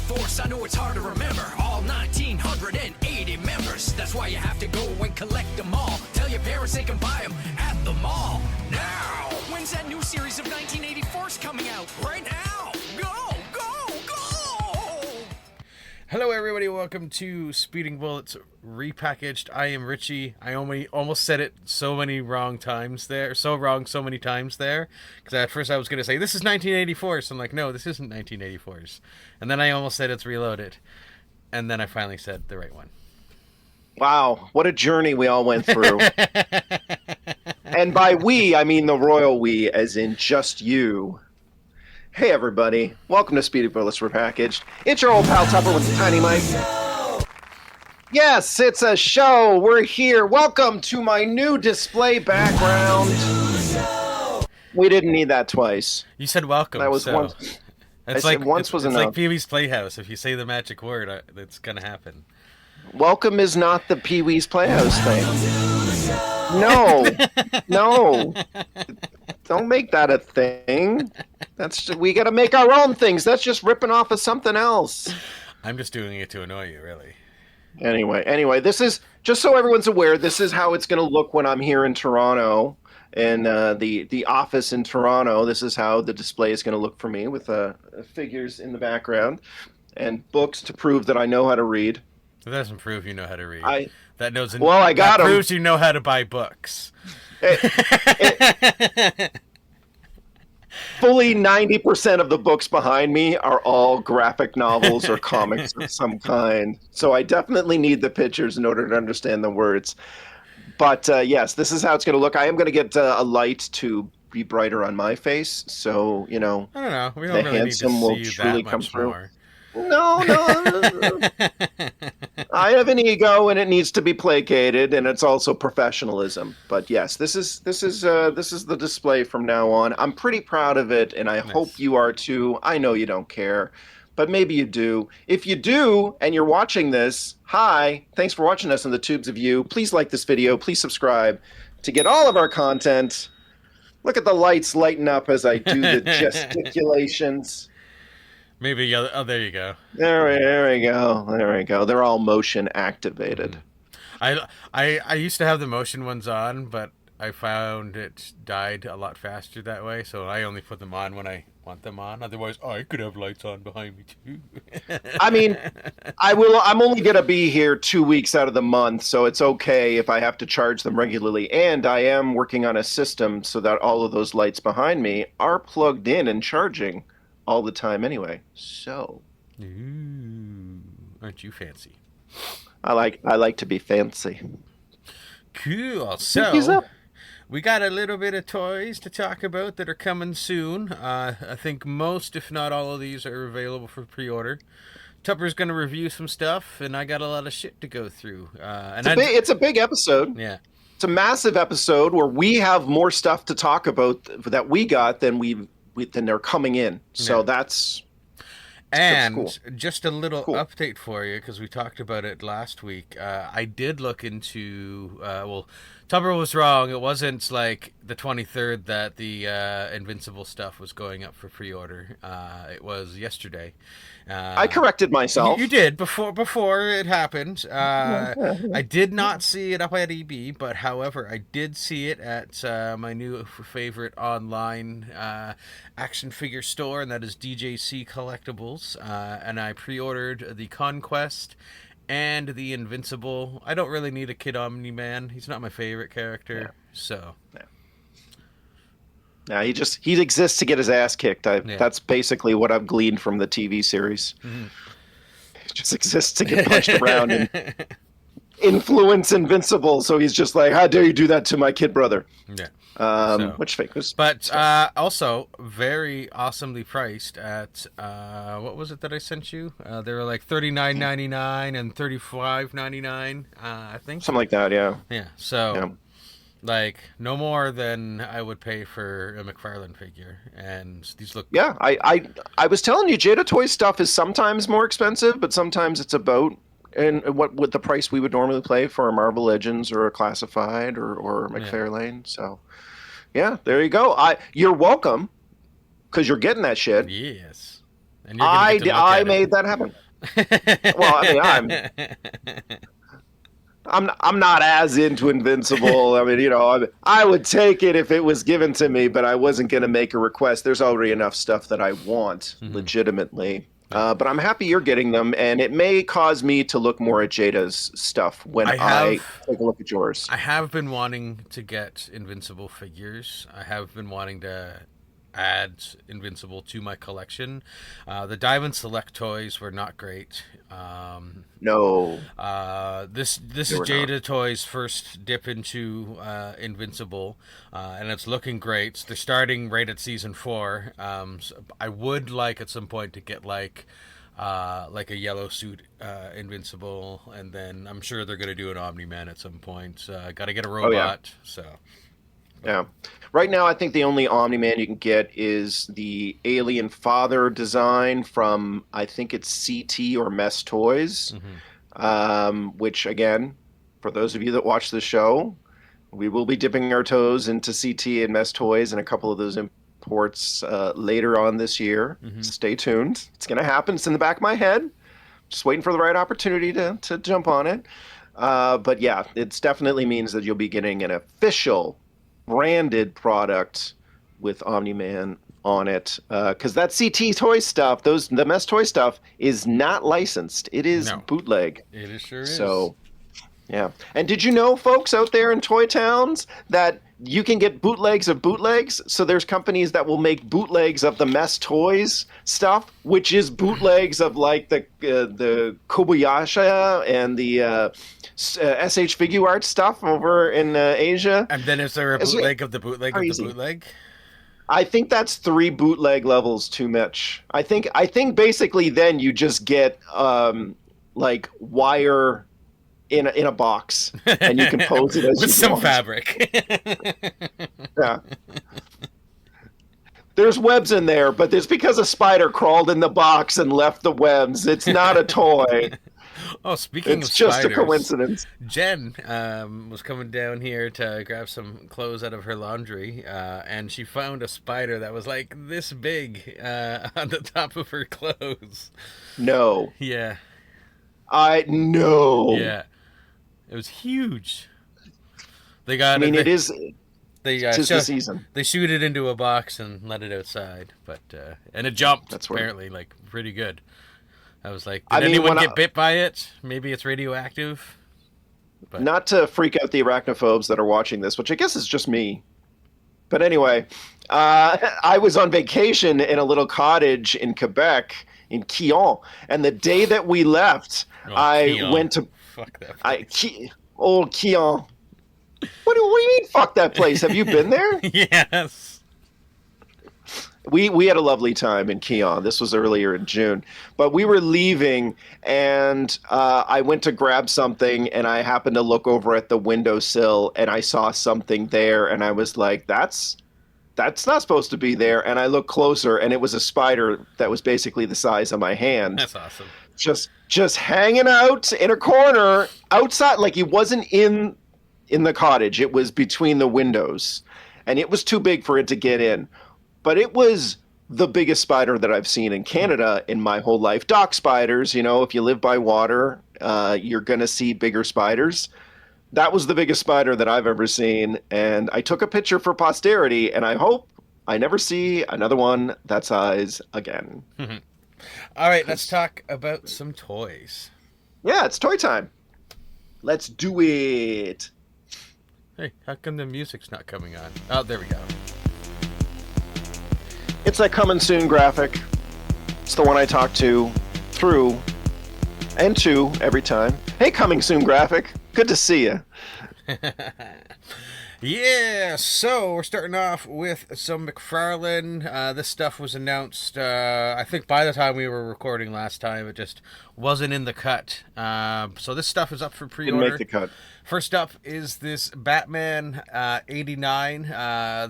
force, I know it's hard to remember. All 1,980 members. That's why you have to go and collect them all. Tell your parents they can buy them at the mall. Now! When's that new series of 1984s coming out? Right now! Go! Go! Go! Hello everybody, welcome to Speeding Bullets Repackaged. I am Richie. I almost said it so many wrong times there. So many times there. Because at first I was going to say, this is 1984. So I'm like, no, this isn't 1984s. And then I almost said it's Reloaded. And then I finally said the right one. Wow, what a journey we all went through. And by we, I mean the royal we, as in just you. Hey everybody, welcome to Speedy Bullets Repackaged. It's your old pal Tupper with the tiny mic. Yes, it's a show. We're here. Welcome to my new display background. We didn't need that twice. You said welcome. That was so once. It's I like said once was it's enough. like Pee-wee's Playhouse. If you say the magic word, it's gonna happen. Welcome is not the Pee-wee's Playhouse thing. No. Don't make that a thing. We got to make our own things. That's just ripping off of something else. I'm just doing it to annoy you, really. Anyway, this is just so everyone's aware. This is how it's going to look when I'm here in Toronto, and the office in Toronto. This is how the display is going to look for me with figures in the background and books to prove that I know how to read. That doesn't prove you know how to read. I got that 'em. proves you know how to buy books. Fully 90% of the books behind me are all graphic novels or comics of some kind. So I definitely need the pictures in order to understand the words. But yes, this is how it's going to look. I am going to get a light to be brighter on my face. So, I don't know. We don't the really need to handsome will see you truly that come much through. more. No. I have an ego, and it needs to be placated, and it's also professionalism. But yes, this is the display from now on. I'm pretty proud of it, and I hope you are too. I know you don't care, but maybe you do. If you do, and you're watching this, hi, thanks for watching us on the tubes of you. Please like this video. Please subscribe to get all of our content. Look at the lights lighting up as I do the gesticulations. Maybe, there you go. There we go. They're all motion activated. I used to have the motion ones on, but I found it died a lot faster that way, so I only put them on when I want them on. Otherwise, I could have lights on behind me too. I mean, I'm only going to be here 2 weeks out of the month, so it's okay if I have to charge them regularly. And I am working on a system so that all of those lights behind me are plugged in and charging all the time anyway. So, ooh, aren't you fancy? I like to be fancy. Cool. So we got a little bit of toys to talk about that are coming soon. I think most, if not all of these, are available for pre-order. Tupper's going to review some stuff, and I got a lot of shit to go through. It's a big episode. Yeah. It's a massive episode where we have more stuff to talk about that we got than then they're coming in. So that's cool. Just a little update for you, because we talked about it last week. I did look into, Tupper was wrong. It wasn't like the 23rd that the Invincible stuff was going up for pre-order. It was yesterday. I corrected myself. You did before it happened. I did not see it up at EB, but however, I did see it at my new favorite online action figure store, and that is DJT Collectibles. And I pre-ordered the Conquest and the Invincible. I don't really need a Kid Omni-Man. He's not my favorite character, so. Yeah, he exists to get his ass kicked. That's basically what I've gleaned from the TV series. Mm-hmm. He just exists to get punched around and influence Invincible. So he's just like, how dare you do that to my kid brother? Yeah. Which fake was, but also very awesomely priced at what was it that I sent you? They were like $39.99 and $35.99. I think something like that. Yeah. Yeah. So. Yeah. Like, no more than I would pay for a McFarlane figure. And these look... Yeah, I was telling you, Jada Toys stuff is sometimes more expensive, but sometimes it's about what the price we would normally pay for a Marvel Legends or a Classified or McFarlane. Yeah. So, yeah, there you go. You're welcome, because you're getting that shit. Yes. And you're gonna get to look at I made that happen. Well, I mean, I'm not as into Invincible. I mean, I would take it if it was given to me, but I wasn't going to make a request. There's already enough stuff that I want legitimately. But I'm happy you're getting them, and it may cause me to look more at Jada's stuff when I take a look at yours. I have been wanting to get Invincible figures. I have been wanting to add Invincible to my collection. The Diamond Select toys were not great. No. This is Jada Toys' first dip into Invincible, and it's looking great. They're starting right at season 4. So I would like at some point to get like a yellow suit Invincible, and then I'm sure they're gonna do an Omni-Man at some point. Got to get a robot. So. Yeah. Right now, I think the only Omni-Man you can get is the Alien Father design from, I think it's CT or Mess Toys, which, again, for those of you that watch the show, we will be dipping our toes into CT and Mess Toys and a couple of those imports later on this year. Stay tuned. It's going to happen. It's in the back of my head. Just waiting for the right opportunity to jump on it. But yeah, it definitely means that you'll be getting an official branded product with Omni-Man on it, because that CT toy stuff, the Mess Toy stuff, is not licensed. It is bootleg. It sure is. So, yeah. And did you know, folks out there in toy towns, that you can get bootlegs of bootlegs? So there's companies that will make bootlegs of the Mess Toys stuff, which is bootlegs of like the Kobayashi and the SH Figure Art stuff over in Asia. And then is there a bootleg of the bootleg of the bootleg? I think that's 3 bootleg levels too much. I think basically then you just get like wire in a box, and you can pose it as with you some want. fabric. Yeah. There's webs in there, but it's because a spider crawled in the box and left the webs. It's not a toy. Oh, speaking of spiders, it's just a coincidence. Jen was coming down here to grab some clothes out of her laundry, and she found a spider that was like this big on the top of her clothes. No. Yeah. I know. Yeah. It was huge. They got. I mean, it is. They Tis the season. They shoot it into a box and let it outside, but and it jumped. That's apparently like pretty good. I was like, did anyone get bit by it? Maybe it's radioactive. But... Not to freak out the arachnophobes that are watching this, which I guess is just me. But anyway, I was on vacation in a little cottage in Quebec, in Quillon, and the day that we left, I went to. Fuck that place. Old Quillon. What do you mean, fuck that place? Have you been there? Yes. We had a lovely time in Quillon. This was earlier in June. But we were leaving, and I went to grab something, and I happened to look over at the windowsill, and I saw something there, and I was like, that's not supposed to be there. And I looked closer, and it was a spider that was basically the size of my hand. That's awesome. Just hanging out in a corner outside. Like, it wasn't in the cottage. It was between the windows, and it was too big for it to get in. But it was the biggest spider that I've seen in Canada in my whole life. Dock spiders, if you live by water, you're going to see bigger spiders. That was the biggest spider that I've ever seen. And I took a picture for posterity, and I hope I never see another one that size again. All right, let's talk about some toys. Yeah, it's toy time. Let's do it. Hey, how come the music's not coming on? Oh, there we go. It's that coming soon graphic. It's the one I talk to through and to every time. Hey, coming soon graphic. Good to see you. Yeah, so we're starting off with some McFarlane. This stuff was announced, I think by the time we were recording last time, it just wasn't in the cut. So this stuff is up for pre-order. Didn't make the cut. First up is this Batman 89.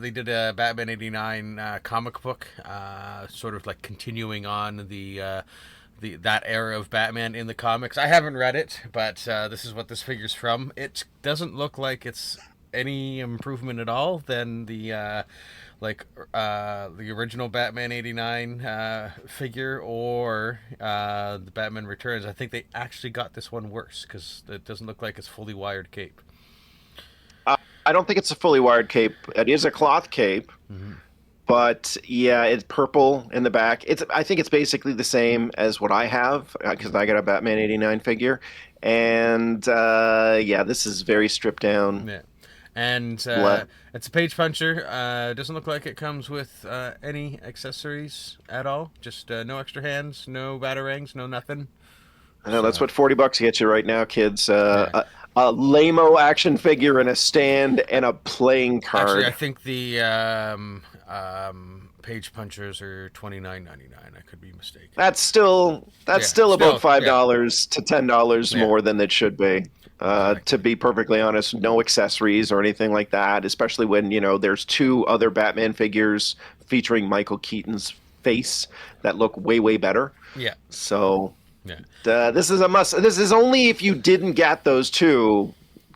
They did a Batman 89 comic book, sort of like continuing on that era of Batman in the comics. I haven't read it, but this is what this figure's from. It doesn't look like it's any improvement at all than the original Batman '89 figure or the Batman Returns. I think they actually got this one worse because it doesn't look like it's fully wired cape. I don't think it's a fully wired cape. It is a cloth cape. But yeah, it's purple in the back. I think it's basically the same as what I have because I got a Batman '89 figure, and this is very stripped down. Yeah, and it's a page puncher. Doesn't look like it comes with any accessories at all. Just no extra hands, no batarangs, no nothing. I know that's what $40 gets you right now, kids. A lame-o action figure and a stand and a playing card. Actually, I think the page punchers are $29.99. I could be mistaken. That's still about $5 to $10 more than it should be. To be perfectly honest, no accessories or anything like that. Especially when there's two other Batman figures featuring Michael Keaton's face that look way better. Yeah. So. Yeah. This is a must. This is only if you didn't get those two,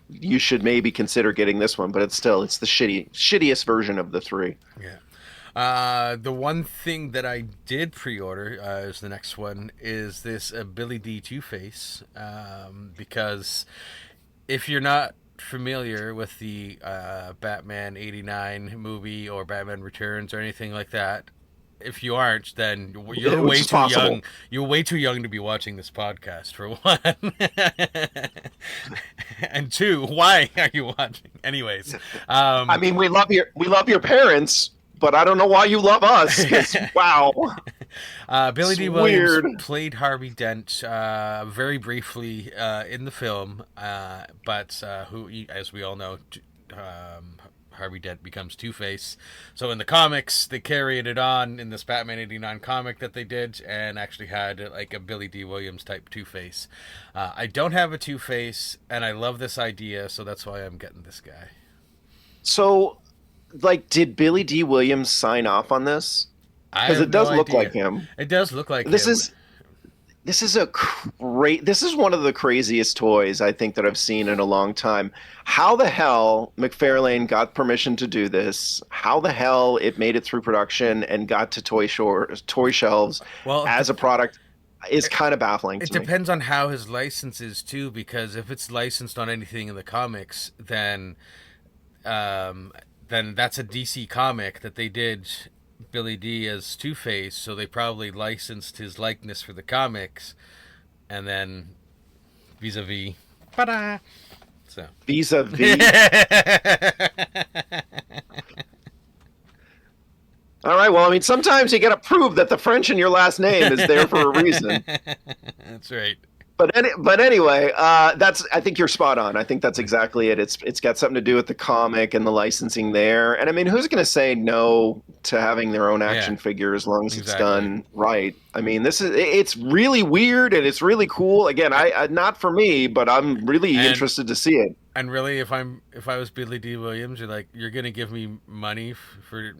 you should maybe consider getting this one. But it's the shittiest version of the three. Yeah. The one thing that I did pre-order is the next one is this Billy D Two-Face because if you're not familiar with the Batman '89 movie or Batman Returns or anything like that. If you aren't, then you're way too young. You're way too young to be watching this podcast, for one. And two, why are you watching? Anyways, I mean, we love your parents, but I don't know why you love us. Wow. Billy D. Williams played Harvey Dent very briefly in the film, but who, as we all know, Harvey Dent becomes Two-Face. So in the comics, they carried it on in this Batman '89 comic that they did and actually had like a Billy D. Williams type Two-Face. I don't have a Two-Face, and I love this idea, so that's why I'm getting this guy. So, did Billy D. Williams sign off on this? Because it does look like him. It does look like him. This is one of the craziest toys I think that I've seen in a long time. How the hell McFarlane got permission to do this? How the hell it made it through production and got to toy shelves as a product is kind of baffling to me. It depends on how his license is too, because if it's licensed on anything in the comics, then that's a DC comic that they did Billy D as Two-Face, so they probably licensed his likeness for the comics, and then vis-a-vis, ta-da! So vis-a-vis. All right. Well, I mean, sometimes you got to prove that the French in your last name is there for a reason. That's right. But anyway, I think you're spot on. I think that's exactly it. It's got something to do with the comic and the licensing there. And I mean, who's going to say no to having their own action figure as long as it's done right? I mean, it's really weird and it's really cool. Again, I not for me, but I'm really interested to see it. And really, if I was Billy D. Williams, you're going to give me money for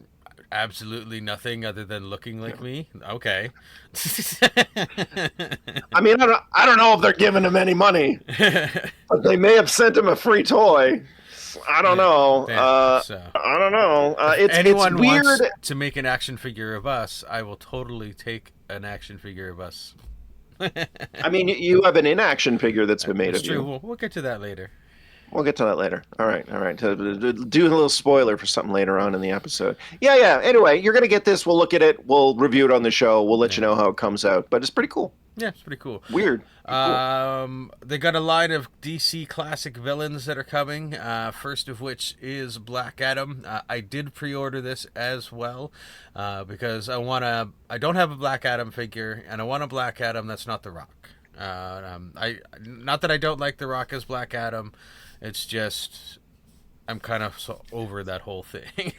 absolutely nothing other than looking like me. Okay. I mean, I don't know if they're giving him any money, but they may have sent him a free toy. I don't know. I don't know. Anyone it's weird. Wants to make an action figure of us, I will totally take an action figure of us. I mean, you have an in-action figure that's been made of you. We'll get to that later. We'll get to that later. All right. Do a little spoiler for something later on in the episode. Yeah. Anyway, you're going to get this. We'll look at it. We'll review it on the show. We'll let you know how it comes out. But it's pretty cool. Yeah, it's pretty cool. Weird. Cool. They got a line of DC classic villains that are coming. First of which is Black Adam. I did pre-order this as well because I don't have a Black Adam figure, and I want a Black Adam that's not The Rock. Not that I don't like The Rock as Black Adam. It's just I'm kind of over that whole thing.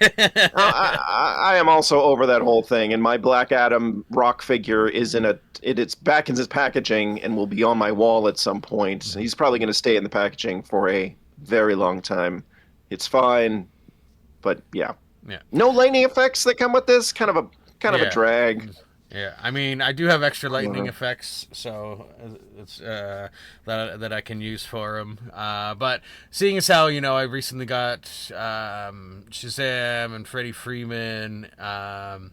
I am also over that whole thing, and my Black Adam Rock figure is it's back in his packaging and will be on my wall at some point. He's probably going to stay in the packaging for a very long time. It's fine, but yeah. No lightning effects that come with this. Kind of a drag. Yeah, I mean, I do have extra lightning effects, so it's that I can use for them. But seeing as how I recently got Shazam and Freddie Freeman, I'm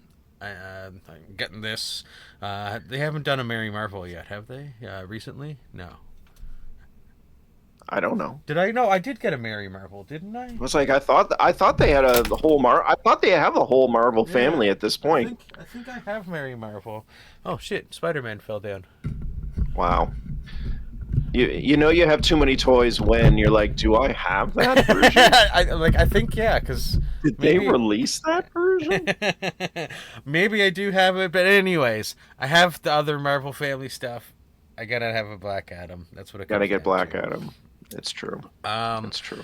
getting this. They haven't done a Mary Marvel yet, have they? Recently, no. I don't know. Did I? No, I did get a Mary Marvel, didn't I? It was like I thought they had the whole I thought they have the whole Marvel family at this point. I think I have Mary Marvel. Oh shit! Spider-Man fell down. Wow. You know you have too many toys when you're like, do I have that version? I think yeah, because did they release that version? Maybe I do have it, but anyways, I have the other Marvel family stuff. I gotta have a Black Adam. That's what I gotta get Black Adam. It's true. It's true.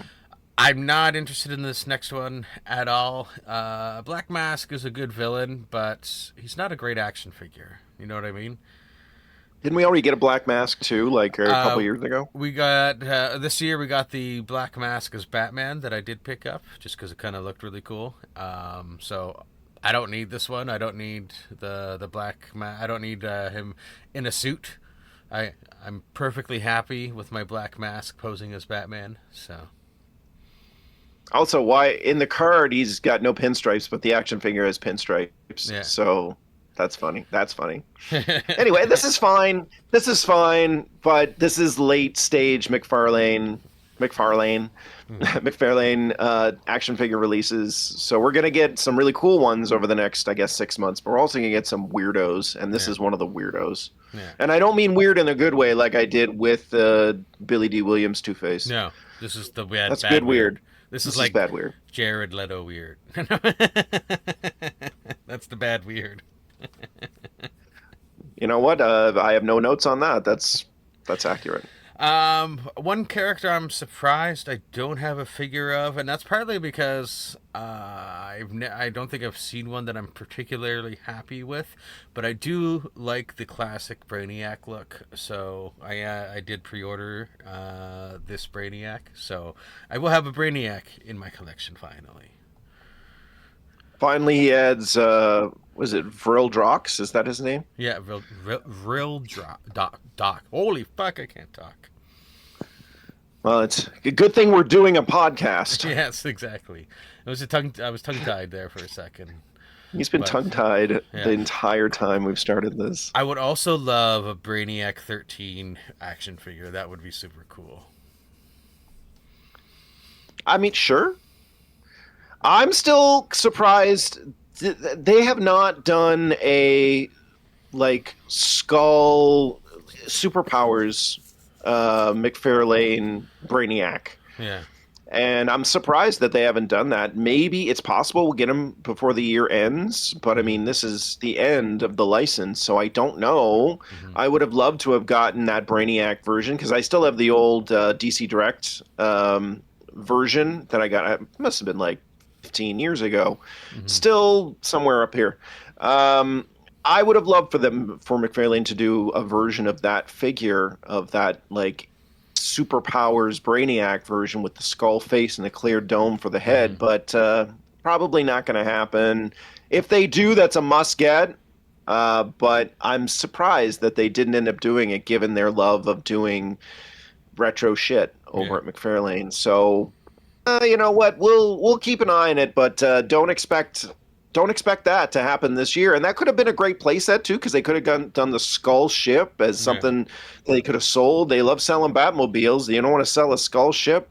I'm not interested in this next one at all. Black Mask is a good villain, but he's not a great action figure. You know what I mean? Didn't we already get a Black Mask too, like a couple years ago? We got this year. We got the Black Mask as Batman that I did pick up just because it kind of looked really cool. So I don't need this one. I don't need the Black I don't need him in a suit. I'm perfectly happy with my Black Mask posing as Batman. So. Also, why in the card he's got no pinstripes, but the action figure has pinstripes. Yeah. So that's funny. Anyway, this is fine. But this is late stage McFarlane action figure releases. So we're gonna get some really cool ones over the next, I guess, 6 months. But we're also gonna get some weirdos, and this is one of the weirdos. Yeah. And I don't mean weird in a good way, like I did with Billy D. Williams Two-Face. No, this is the bad. That's good weird. This is like bad weird. Jared Leto weird. That's the bad weird. You know what? I have no notes on that. That's accurate. One character I'm surprised I don't have a figure of, and that's partly because I don't think I've seen one that I'm particularly happy with, but I do like the classic Brainiac look, so I did pre-order this Brainiac, so I will have a Brainiac in my collection finally. Finally, he adds, was it Vril Drox? Is that his name? Yeah, Vril Doc. Holy fuck, I can't talk. Well, it's a good thing we're doing a podcast. Yes, exactly. I was tongue-tied there for a second. He's been tongue-tied the entire time we've started this. I would also love a Brainiac 13 action figure. That would be super cool. I mean, sure. I'm still surprised they have not done a Skull Superpowers McFarlane Brainiac. Yeah. And I'm surprised that they haven't done that. Maybe it's possible we'll get them before the year ends, but I mean, this is the end of the license, so I don't know. Mm-hmm. I would have loved to have gotten that Brainiac version because I still have the old DC Direct version that I got. It must have been like 15 years ago. Mm-hmm. Still somewhere up here. I would have loved for McFarlane to do a version of that figure, of that Superpowers Brainiac version with the skull face and the clear dome for the head, but probably not going to happen. If they do, that's a must get. But I'm surprised that they didn't end up doing it, given their love of doing retro shit over at McFarlane. So, you know what? We'll keep an eye on it, but don't expect that to happen this year. And that could have been a great playset too, because they could have done the Skull ship as something they could have sold. They love selling Batmobiles. You don't want to sell a Skull ship.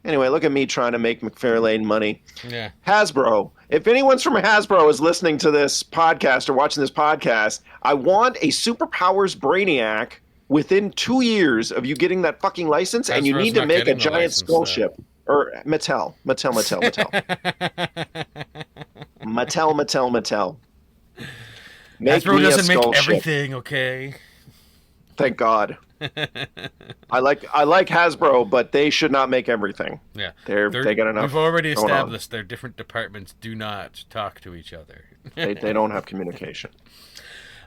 Anyway, look at me trying to make McFarlane money. Yeah. Hasbro. If anyone's from Hasbro is listening to this podcast or watching this podcast, I want a Superpowers Brainiac within 2 years of you getting that fucking license, and you need to make a giant Skull ship. Or Mattel. Mattel. Hasbro doesn't make everything, okay? Thank God. I like Hasbro, but they should not make everything. Yeah, they got enough. We've already established their different departments do not talk to each other. they don't have communication.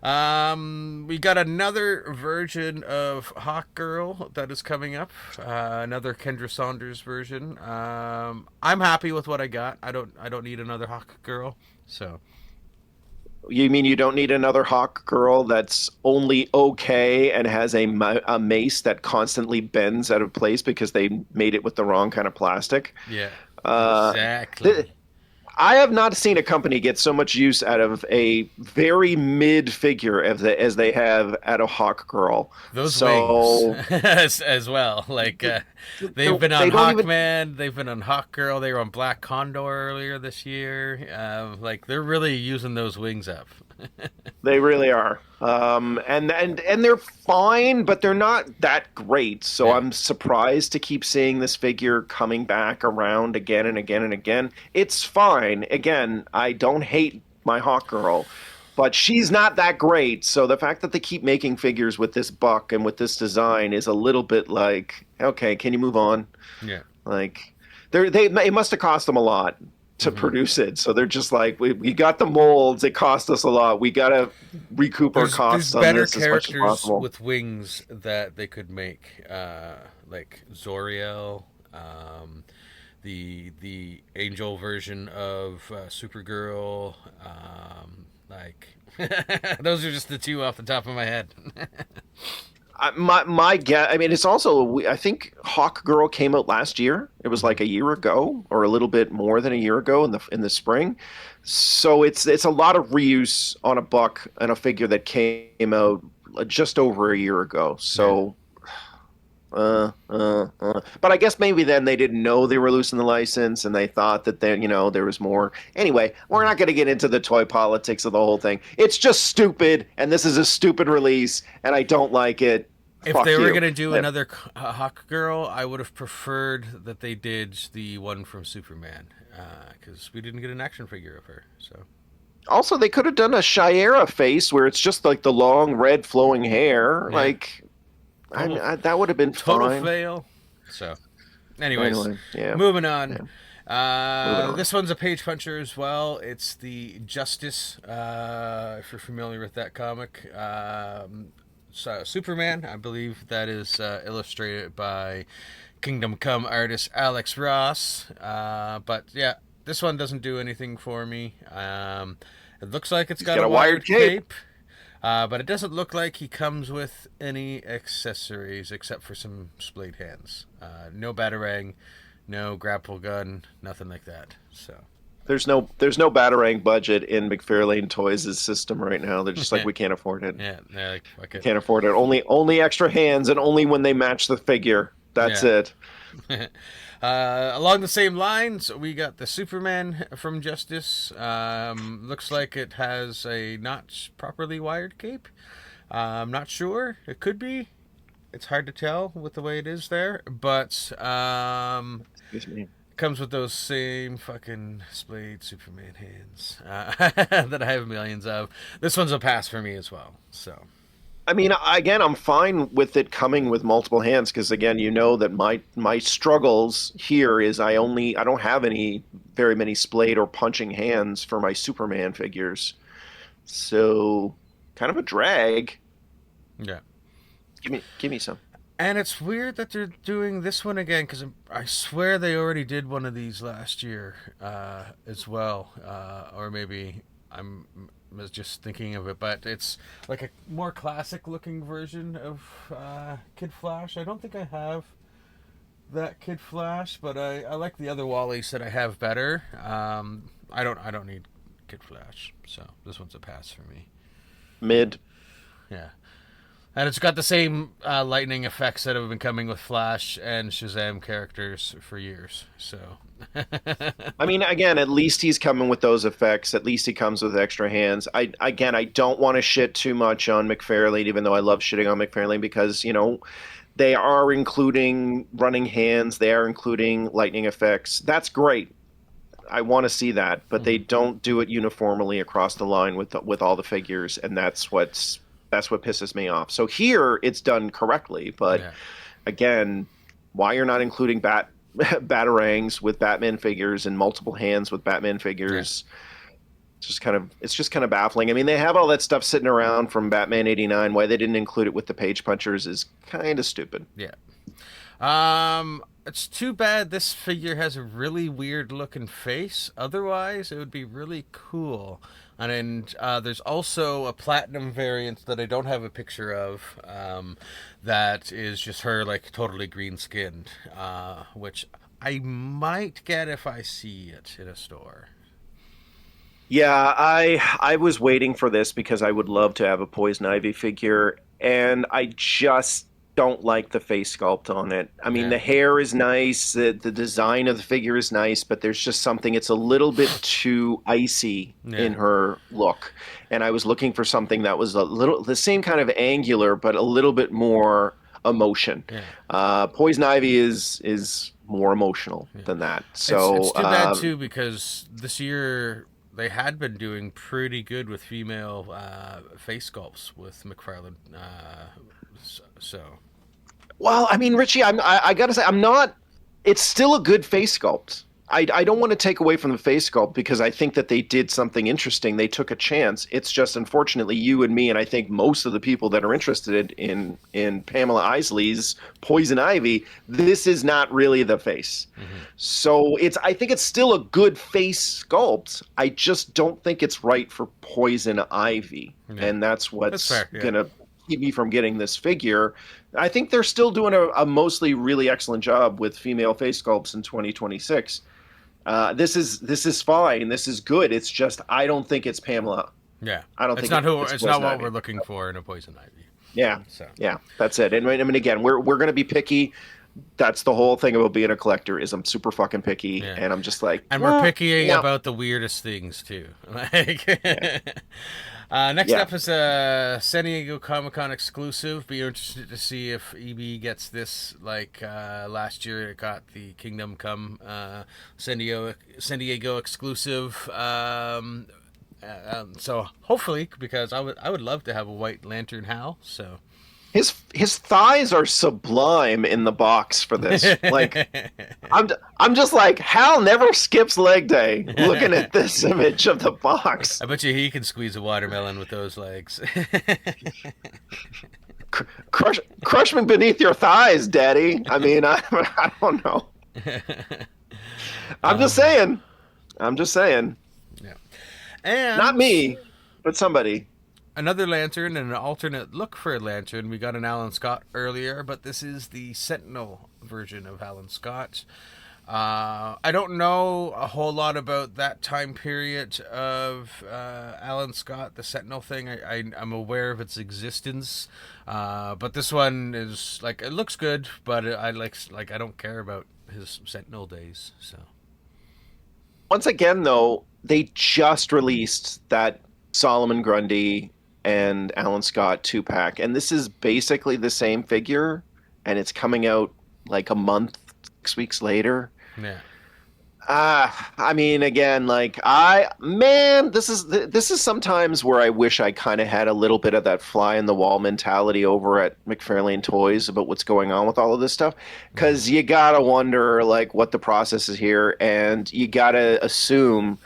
We got another version of Hawk Girl that is coming up. Another Kendra Saunders version. I'm happy with what I got. I don't need another Hawk Girl. So You mean you don't need another Hawk Girl that's only okay and has a mace that constantly bends out of place because they made it with the wrong kind of plastic? Yeah, Uh, th- exactly. I have not seen a company get so much use out of a very mid figure as they have at a Hawk Girl. Those wings So as well. Like they've been on they don't even. Hawkman, they've been on Hawk Girl, they were on Black Condor earlier this year. Like they're really using those wings up. They really are. And they're fine, but they're not that great. So Yeah. I'm surprised to keep seeing this figure coming back around again and again and again. It's fine. Again, I don't hate my Hawk Girl, but she's not that great. So the fact that they keep making figures with this buck and with this design is a little bit like, okay, can you move on? Yeah. Like, it must have cost them a lot to produce it. So they're just like, we got the molds. It cost us a lot. We got to recoup our costs on better this as much as characters possible. with wings that they could make, like Zoriel, the angel version of Supergirl. Like those are just the two off the top of my head. My guess, I mean, it's also, I think Hawk Girl came out last year. It was like a year ago, or a little bit more than a year ago in the spring. So it's a lot of reuse on a buck and a figure that came out just over a year ago. So, but I guess maybe then they didn't know they were losing the license, and they thought that there was more. Anyway, we're not going to get into the toy politics of the whole thing. It's just stupid, and this is a stupid release, and I don't like it. If Fuck they were you. gonna do another Hawk Girl, I would have preferred that they did the one from Superman, because we didn't get an action figure of her. So Also, they could have done a Shiera face where it's just like the long red flowing hair. Yeah. Like, that would have been total fine. fail. So, anyways, Anyway, yeah. moving on. Moving on. This one's a page puncher as well. It's the Justice, if you're familiar with that comic. So Superman, I believe that is illustrated by Kingdom Come artist Alex Ross. But yeah, this one doesn't do anything for me. It looks like it's got a wired cape. But it doesn't look like he comes with any accessories except for some splayed hands. No batarang, no grapple gun, nothing like that. So There's no Batarang budget in McFarlane Toys' system right now. They're just like, we can't afford it. yeah, they're like, fuck it. Can't afford it. Only extra hands, and only when they match the figure. That's it. Along the same lines, we got the Superman from Justice. Looks like it has a not properly wired cape. I'm not sure. It could be. It's hard to tell with the way it is there. But Excuse me. comes with those same fucking splayed Superman hands that I have millions of. This one's a pass for me as well. So. I mean, again, I'm fine with it coming with multiple hands because, again, that my struggles here is I don't have very many splayed or punching hands for my Superman figures, so kind of a drag. Yeah. Give me some. And it's weird that they're doing this one again because I swear they already did one of these last year as well, or maybe I was just thinking of it, but it's like a more classic looking version of Kid Flash. I don't think I have that Kid Flash, but I like the other Wallies that I have better. I don't need Kid Flash, so this one's a pass for me. Mid. Yeah. And it's got the same lightning effects that have been coming with Flash and Shazam characters for years. So, I mean, again, at least he's coming with those effects. At least he comes with extra hands. I don't want to shit too much on McFarlane, even though I love shitting on McFarlane because they are including running hands. They are including lightning effects. That's great. I want to see that, but they don't do it uniformly across the line with all the figures, and that's what pisses me off. So here it's done correctly, but again, why you're not including batarangs with Batman figures and multiple hands with Batman figures? Yeah. It's just kind of baffling. I mean, they have all that stuff sitting around from Batman '89. Why they didn't include it with the page punchers is kind of stupid. Yeah. It's too bad this figure has a really weird looking face. Otherwise, it would be really cool. And then there's also a platinum variant that I don't have a picture of. That is just her like totally green skinned, which I might get if I see it in a store. Yeah, I was waiting for this because I would love to have a Poison Ivy figure, and I just don't like the face sculpt on it. I mean, Yeah. the hair is nice, the design of the figure is nice, but there's just something, it's a little bit too icy in Yeah. her look. And I was looking for something that was a little the same kind of angular, but a little bit more emotion. Yeah. Poison Ivy is more emotional than that. It's So too bad too because this year they had been doing pretty good with female face sculpts with McFarlane. So well, I mean, Richie, I gotta say, I'm not. It's still a good face sculpt. I don't want to take away from the face sculpt because I think that they did something interesting. They took a chance. It's just unfortunately you and me, and I think most of the people that are interested in Pamela Isley's Poison Ivy, this is not really the face. So I think it's still a good face sculpt. I just don't think it's right for Poison Ivy, and that's what's fair, yeah. gonna keep me from getting this figure. I think they're still doing a mostly really excellent job with female face sculpts in 2026. This is fine. This is good. It's just I don't think it's Pamela. yeah, I don't it's think not it's not Poison what Ivy. we're looking for in a Poison Ivy. Yeah, So yeah, that's it. And I mean, again, we're going to be picky. That's the whole thing about being a collector is I'm super fucking picky, Yeah. and I'm just like, and we're picky no. about the weirdest things too. Like, next Yeah. up is a San Diego Comic-Con exclusive. Be interested to see if EB gets this like last year it got the Kingdom Come San Diego exclusive. So hopefully, because I would love to have a White Lantern Hal. So His thighs are sublime in the box for this. Like, I'm just like, Hal never skips leg day. Looking at this image of the box, I bet you he can squeeze a watermelon with those legs. crush me beneath your thighs, Daddy. I mean, I don't know. I'm just saying. I'm just saying. Yeah, and Not me, but somebody. another lantern and an alternate look for a lantern. We got an Alan Scott earlier, but this is the Sentinel version of Alan Scott. I don't know a whole lot about that time period of Alan Scott, the Sentinel thing. I'm aware of its existence, but this one is like it looks good, but I I don't care about his Sentinel days. So Once again, though, they just released that Solomon Grundy and Alan Scott 2-pack, and this is basically the same figure, and it's coming out like a month, 6 weeks later. yeah. I mean, again, like this is sometimes where I wish I kind of had a little bit of that fly in the wall mentality over at McFarlane Toys about what's going on with all of this stuff, because you gotta wonder like what the process is here, and you gotta assume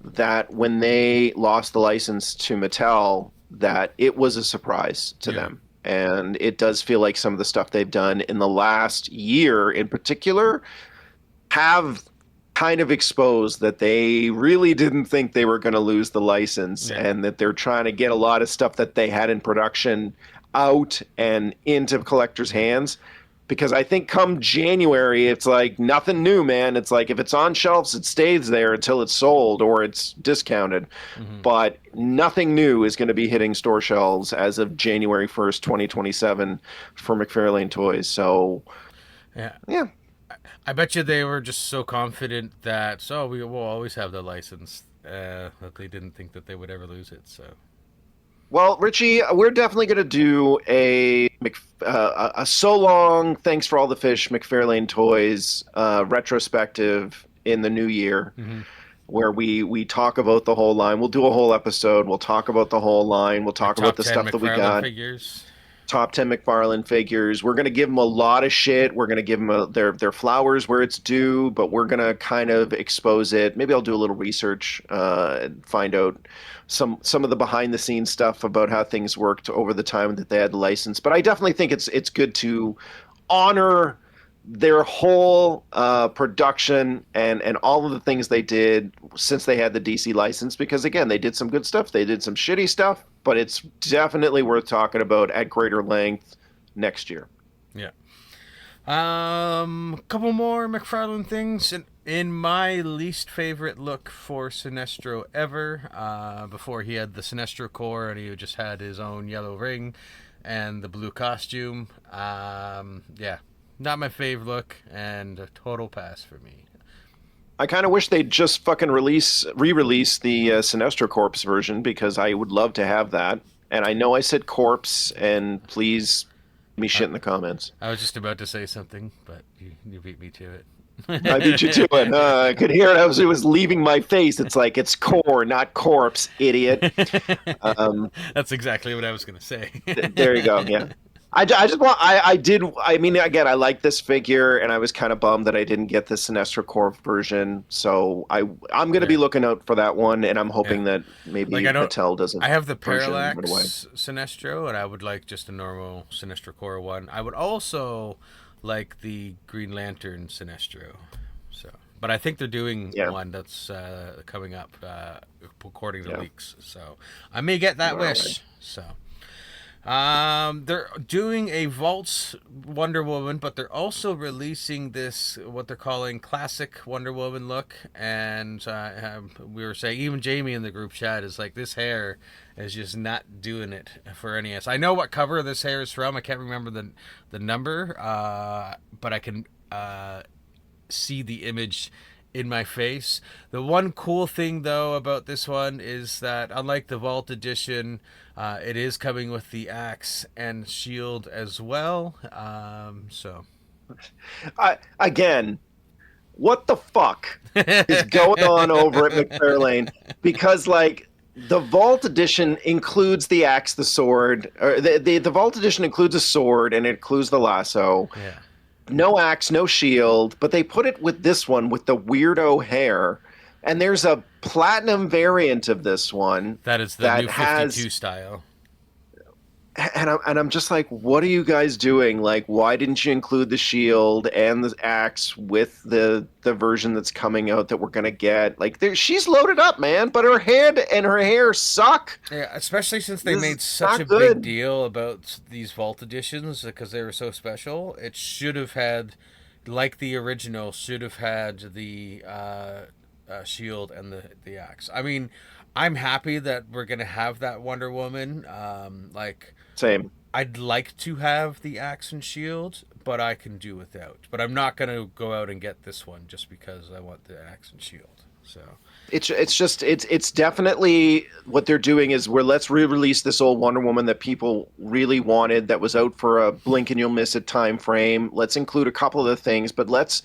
that when they lost the license to Mattel, that it was a surprise to them. And it does feel like some of the stuff they've done in the last year in particular have kind of exposed that they really didn't think they were going to lose the license, and that they're trying to get a lot of stuff that they had in production out and into collectors' hands. Because I think come January, it's like nothing new, man. It's like if it's on shelves, it stays there until it's sold or it's discounted. But nothing new is going to be hitting store shelves as of January 1st, 2027 for McFarlane Toys. So, yeah. I bet you they were just so confident that we will always have the license that they didn't think that they would ever lose it. So. Well, Richie, we're definitely going to do a so long thanks for all the fish McFarlane Toys retrospective in the new year, where we talk about the whole line. We'll do a whole episode. We'll talk about the whole line. We'll talk about the stuff that we got. Figures. Top 10 McFarlane figures. We're going to give them a lot of shit. We're going to give them their flowers where it's due, but we're going to kind of expose it. Maybe I'll do a little research and find out some of the behind the scenes stuff about how things worked over the time that they had the license. But I definitely think it's good to honor their whole production and all of the things they did since they had the DC license, because again, they did some good stuff, they did some shitty stuff, but it's definitely worth talking about at greater length next year. Yeah. A couple more McFarlane things. In my least favorite look for Sinestro ever, before he had the Sinestro core and he just had his own yellow ring and the blue costume. Yeah, not my favorite look, and a total pass for me. I kind of wish they'd just fucking re-release the Sinestro Corpse version, because I would love to have that. And I know I said corpse, and please give me shit in the comments. I was just about to say something, but you beat me to it. I beat you to it. I could hear it. It was leaving my face. It's like, it's core, not corpse, idiot. That's exactly what I was going to say. There you go. Yeah. I mean, again, I like this figure, and I was kind of bummed that I didn't get the Sinestro Corp version. So I'm going to be looking out for that one, and I'm hoping that maybe Mattel doesn't. I have the Parallax Sinestro, and I would like just a normal Sinestro Core one. I would also like the Green Lantern Sinestro. So, but I think they're doing one that's coming up, according to leaks. So I may get that wish. Right. So. They're doing a Vaults Wonder Woman, but they're also releasing this, what they're calling classic Wonder Woman look. And we were saying, even Jamie in the group chat is like, this hair is just not doing it for NES. I know what cover this hair is from. I can't remember the number, but I can see the image in my face. The one cool thing, though, about this one is that, unlike the Vault Edition, it is coming with the axe and shield as well. Again, what the fuck is going on over at McFarlane? Because, like, the Vault Edition includes the axe, the sword, or the Vault Edition includes a sword, and it includes the lasso. Yeah. No axe, no shield, but they put it with this one with the weirdo hair. And there's a platinum variant of this one that is the new 52 style. And I'm just like, what are you guys doing? Like, why didn't you include the shield and the axe with the version that's coming out that we're gonna get? Like, she's loaded up, man, but her head and her hair suck. Yeah, especially since they made such a big deal about these Vault Editions because they were so special. It should have had, like the original, should have had the shield and the axe. I mean, I'm happy that we're gonna have that Wonder Woman. Same. I'd like to have the axe and shield, but I can do without. But I'm not going to go out and get this one just because I want the axe and shield. So it's definitely what they're doing is let's re-release this old Wonder Woman that people really wanted, that was out for a blink and you'll miss it time frame. Let's include a couple of the things, but let's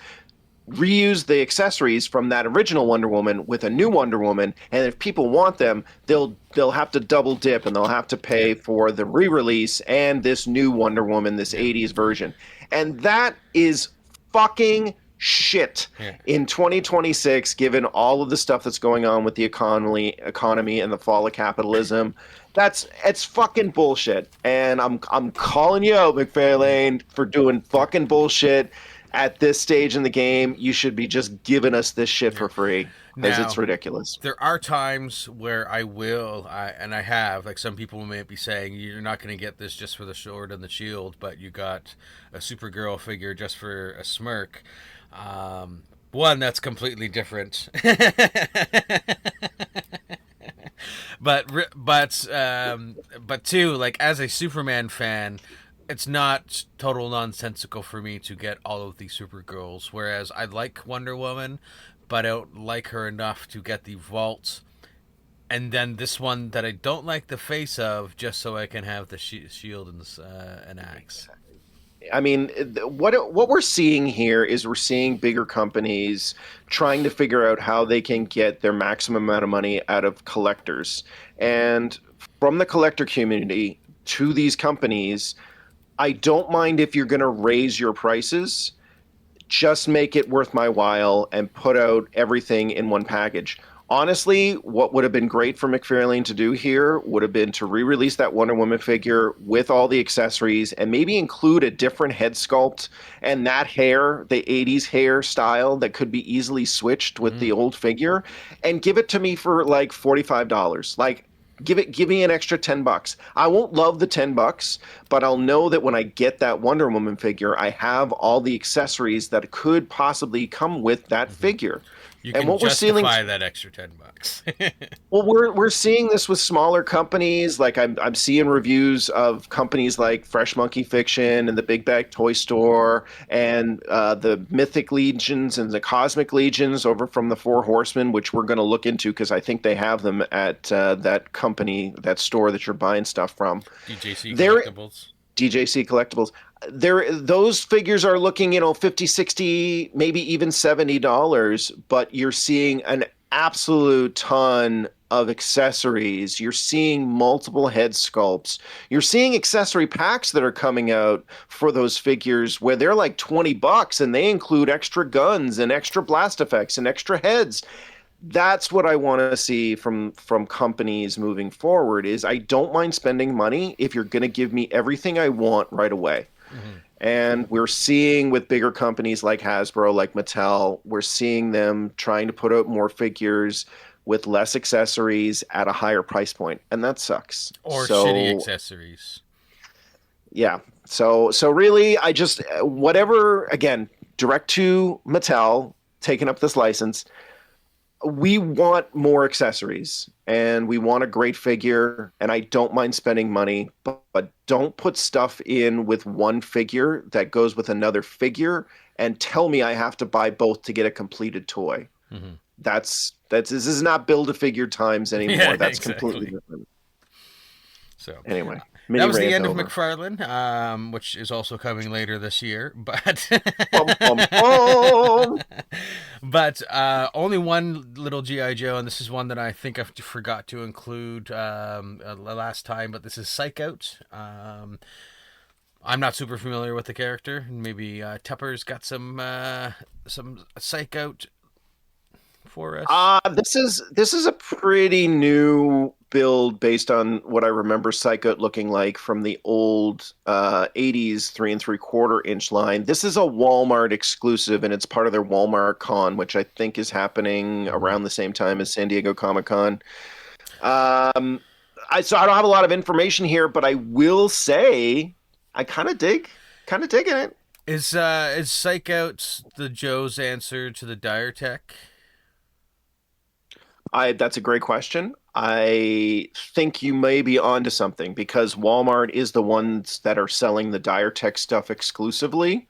reuse the accessories from that original Wonder Woman with a new Wonder Woman, and if people want them, they'll have to double dip, and they'll have to pay for the re-release and this new Wonder Woman, this 80s version. And that is fucking shit in 2026, given all of the stuff that's going on with the economy and the fall of capitalism. It's fucking bullshit. And I'm calling you out, McFarlane, for doing fucking bullshit. At this stage in the game, you should be just giving us this shit for free, because it's ridiculous. There are times where I have, like some people may be saying, you're not going to get this just for the sword and the shield, but you got a Supergirl figure just for a smirk. One, that's completely different. But two, like, as a Superman fan, it's not total nonsensical for me to get all of the Supergirls, whereas I like Wonder Woman, but I don't like her enough to get the Vault, and then this one that I don't like the face of, just so I can have the shield and an axe. I mean, what we're seeing here is we're seeing bigger companies trying to figure out how they can get their maximum amount of money out of collectors. And from the collector community to these companies, I don't mind if you're going to raise your prices, just make it worth my while and put out everything in one package. Honestly, what would have been great for McFarlane to do here would have been to re-release that Wonder Woman figure with all the accessories and maybe include a different head sculpt and that hair, the 80s hair style that could be easily switched with the old figure, and give it to me for like $45. Like give me an extra $10. I won't love the $10, but I'll know that when I get that Wonder Woman figure, I have all the accessories that could possibly come with that figure. You And can what we're seeing, justify that extra $10. well, we're seeing this with smaller companies. Like I'm seeing reviews of companies like Fresh Monkey Fiction and the Big Bag Toy Store and the Mythic Legions and the Cosmic Legions over from the Four Horsemen, which we're going to look into because I think they have them at that company, that store that you're buying stuff from. DJC Collectibles. DJC Collectibles. Those figures are looking, 50, 60, maybe even $70, but you're seeing an absolute ton of accessories. You're seeing multiple head sculpts. You're seeing accessory packs that are coming out for those figures where they're like $20 and they include extra guns and extra blast effects and extra heads. That's what I want to see from companies moving forward. Is I don't mind spending money if you're going to give me everything I want right away. And we're seeing with bigger companies like Hasbro, like Mattel, we're seeing them trying to put out more figures with less accessories at a higher price point, and that sucks. Or shitty accessories. Yeah. So really, I just whatever. Again, direct to Mattel taking up this license. We want more accessories and we want a great figure, and I don't mind spending money, but don't put stuff in with one figure that goes with another figure and tell me I have to buy both to get a completed toy. That's this is not Build-A-Figure times anymore. Yeah, that's exactly. completely different. So Anyway, that was the end over. of McFarlane, which is also coming later this year. But but only one little GI Joe, and this is one that I think I forgot to include last time. But this is Psych Out. I'm not super familiar with the character. Maybe Tupper's got some Psych Out for us. This is a pretty new build based on what I remember Psycho looking like from the old 80s 3 3/4 inch line. This is a Walmart exclusive, and it's part of their Walmart Con, which I think is happening around the same time as San Diego Comic-Con. So I don't have a lot of information here, but I will say I kind of digging it. Is Psych Out the Joe's answer to the Dire Tech? That's a great question. I think you may be onto something because Walmart is the ones that are selling the Dire Tech stuff exclusively.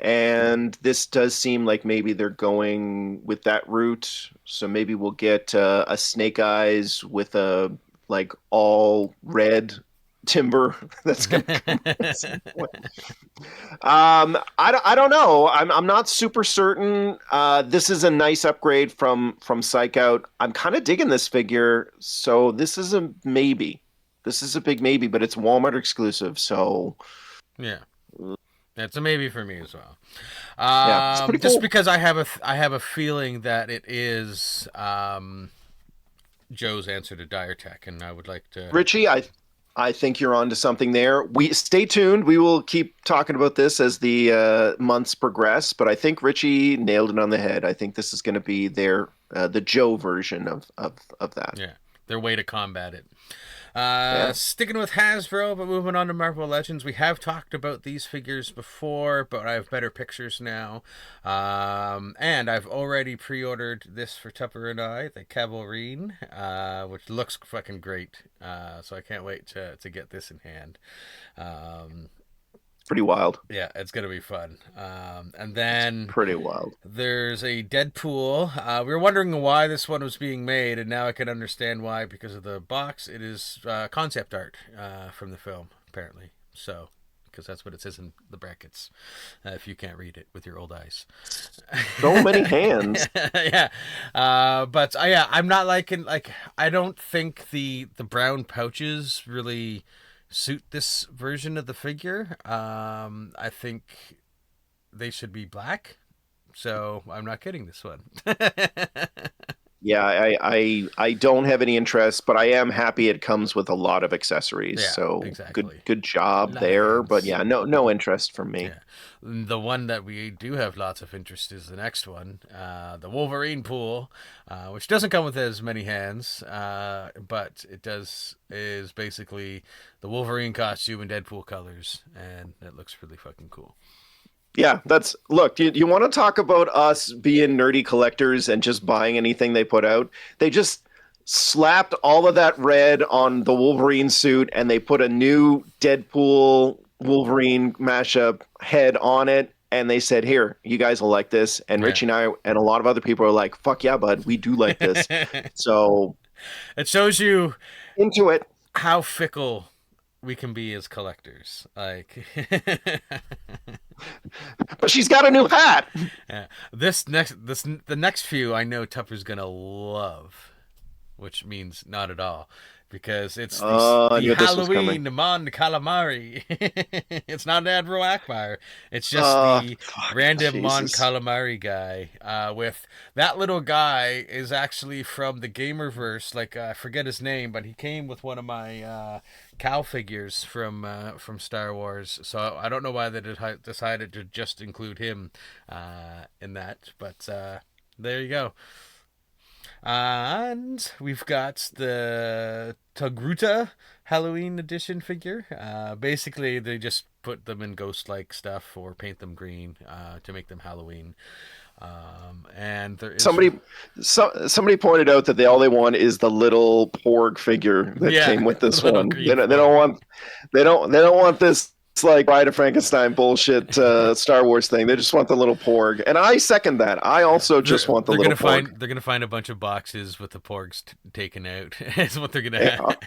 And this does seem like maybe they're going with that route. So maybe we'll get a Snake Eyes with a like all red timber that's going to come. I don't know. I'm not super certain. This is a nice upgrade from Psych Out. I'm kind of digging this figure, so this is a maybe. This is a big maybe, but it's Walmart exclusive, so yeah, it's a maybe for me as well. Yeah, it's pretty cool. Just because I have a feeling that it is Joe's answer to Dire Tech, and I would like to. Richie, I think you're onto something there. We stay tuned. We will keep talking about this as the months progress. But I think Richie nailed it on the head. I think this is going to be their the Joe version of that. Yeah, their way to combat it. Yeah. Sticking with Hasbro, but moving on to Marvel Legends. We have talked about these figures before, but I have better pictures now. And I've already pre-ordered this for Tupper and I, the Cavalrine, which looks fucking great. So I can't wait to get this in hand. Pretty wild. Yeah, it's going to be fun. And then Pretty wild. There's a Deadpool. We were wondering why this one was being made, and now I can understand why because of the box. It is concept art from the film, apparently. So, because that's what it says in the brackets, if you can't read it with your old eyes. So many hands. Yeah. But yeah, I'm not liking, I don't think the brown pouches really suit this version of the figure. I think they should be black, so I'm not getting this one. Yeah, I don't have any interest, but I am happy it comes with a lot of accessories. Yeah, So exactly. good A job lot of there. But hands. yeah, no interest from me. Yeah. The one that we do have lots of interest is the next one, the Wolverine pool, which doesn't come with as many hands, but it is basically the Wolverine costume in Deadpool colors, and it looks really fucking cool. Yeah, look, you want to talk about us being nerdy collectors and just buying anything they put out? They just slapped all of that red on the Wolverine suit and they put a new Deadpool Wolverine mashup head on it. And they said, here, you guys will like this. And Yeah. Richie and I and a lot of other people are like, fuck yeah, bud, we do like this. So It shows you into it. how fickle we can be as collectors. Like, But she's got a new hat. yeah. The next few I know Tupper's gonna love, which means not at all, because it's I the knew this was coming. Halloween Mon Calamari. It's not Admiral Akbar. It's just the random Mon Jesus. Calamari guy. With that little guy is actually from the Gamerverse. Like I forget his name, but he came with one of my Cal figures from Star Wars. So I don't know why they decided to just include him in that, but there you go. And we've got the Togruta Halloween edition figure. Basically, they just put them in ghost-like stuff or paint them green to make them Halloween. And there is Somebody pointed out that all they want is the little Porg figure that came with this one. They don't want this. It's like Bride of Frankenstein bullshit Star Wars thing. They just want the little Porg, and I second that. I also just want the little Porg. They're gonna find a bunch of boxes with the Porgs taken out. Is what they're gonna have.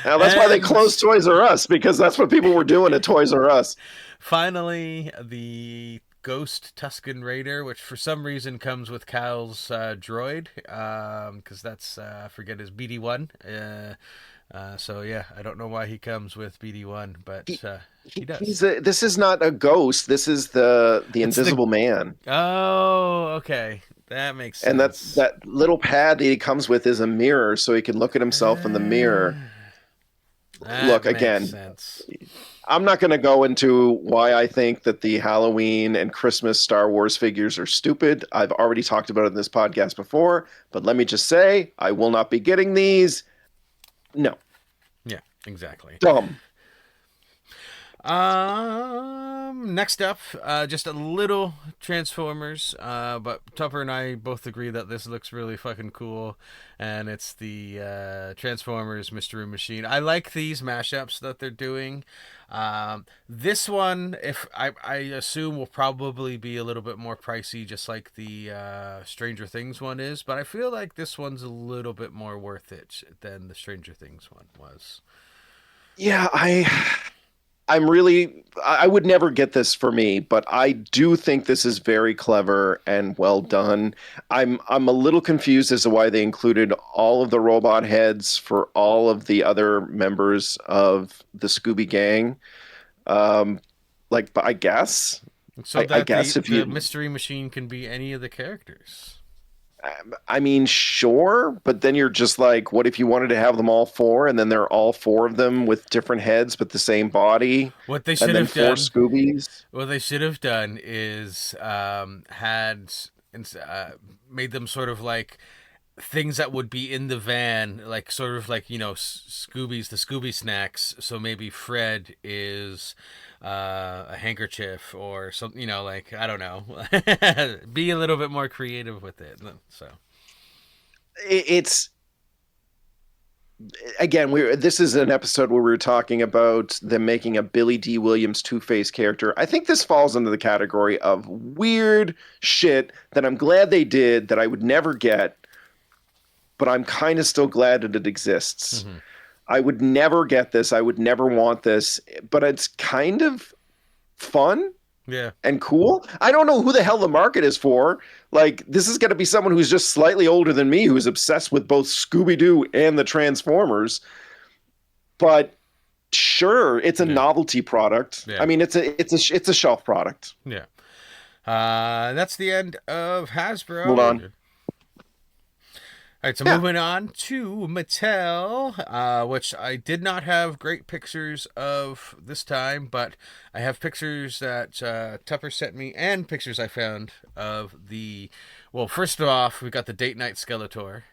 Now that's why they closed Toys R Us, because that's what people were doing at Toys R Us. Finally, the Ghost Tusken Raider, which for some reason comes with Cal's droid, because that's I forget his BD1. So yeah, I don't know why he comes with BD1, but he does. This is not a ghost. This is the Invisible Man. Oh, okay, that makes sense. And that little pad that he comes with is a mirror, so he can look at himself in the mirror. Look again. Sense. I'm not going to go into why I think that the Halloween and Christmas Star Wars figures are stupid. I've already talked about it in this podcast before, but let me just say, I will not be getting these. No. Yeah, exactly. Dumb. Next up, just a little Transformers, but Tupper and I both agree that this looks really fucking cool, and it's the Transformers Mystery Machine. I like these mashups that they're doing. This one, if I assume, will probably be a little bit more pricey, just like the Stranger Things one is, but I feel like this one's a little bit more worth it than the Stranger Things one was. Yeah, I would never get this for me, but I do think this is very clever and well done. I'm a little confused as to why they included all of the robot heads for all of the other members of the Scooby Gang. But I guess. So that I guess the Mystery Machine can be any of the characters. I mean, sure, but then you're just like, what if you wanted to have them all four, and then they're all four of them with different heads but the same body? What they should have done, four Scoobies. What they should have done is made them sort of like things that would be in the van, like sort of like, Scooby's the Scooby snacks. So maybe Fred is a handkerchief or something, like, I don't know. Be a little bit more creative with it. So it's again, this is an episode where we were talking about them making a Billy D. Williams Two-Face character. I think this falls into the category of weird shit that I'm glad they did, that I would never get, but I'm kind of still glad that it exists. Mm-hmm. I would never get this. I would never want this, but it's kind of fun. Yeah. And cool. I don't know who the hell the market is for. Like, this is going to be someone who's just slightly older than me, who's obsessed with both Scooby-Doo and the Transformers. But sure, it's a novelty product. Yeah. I mean, it's a shelf product. Yeah. That's the end of Hasbro. Hold on. All right, so Yeah. moving on to Mattel, which I did not have great pictures of this time, but I have pictures that Tupper sent me and pictures I found of the. Well, first off, we got the Date Night Skeletor,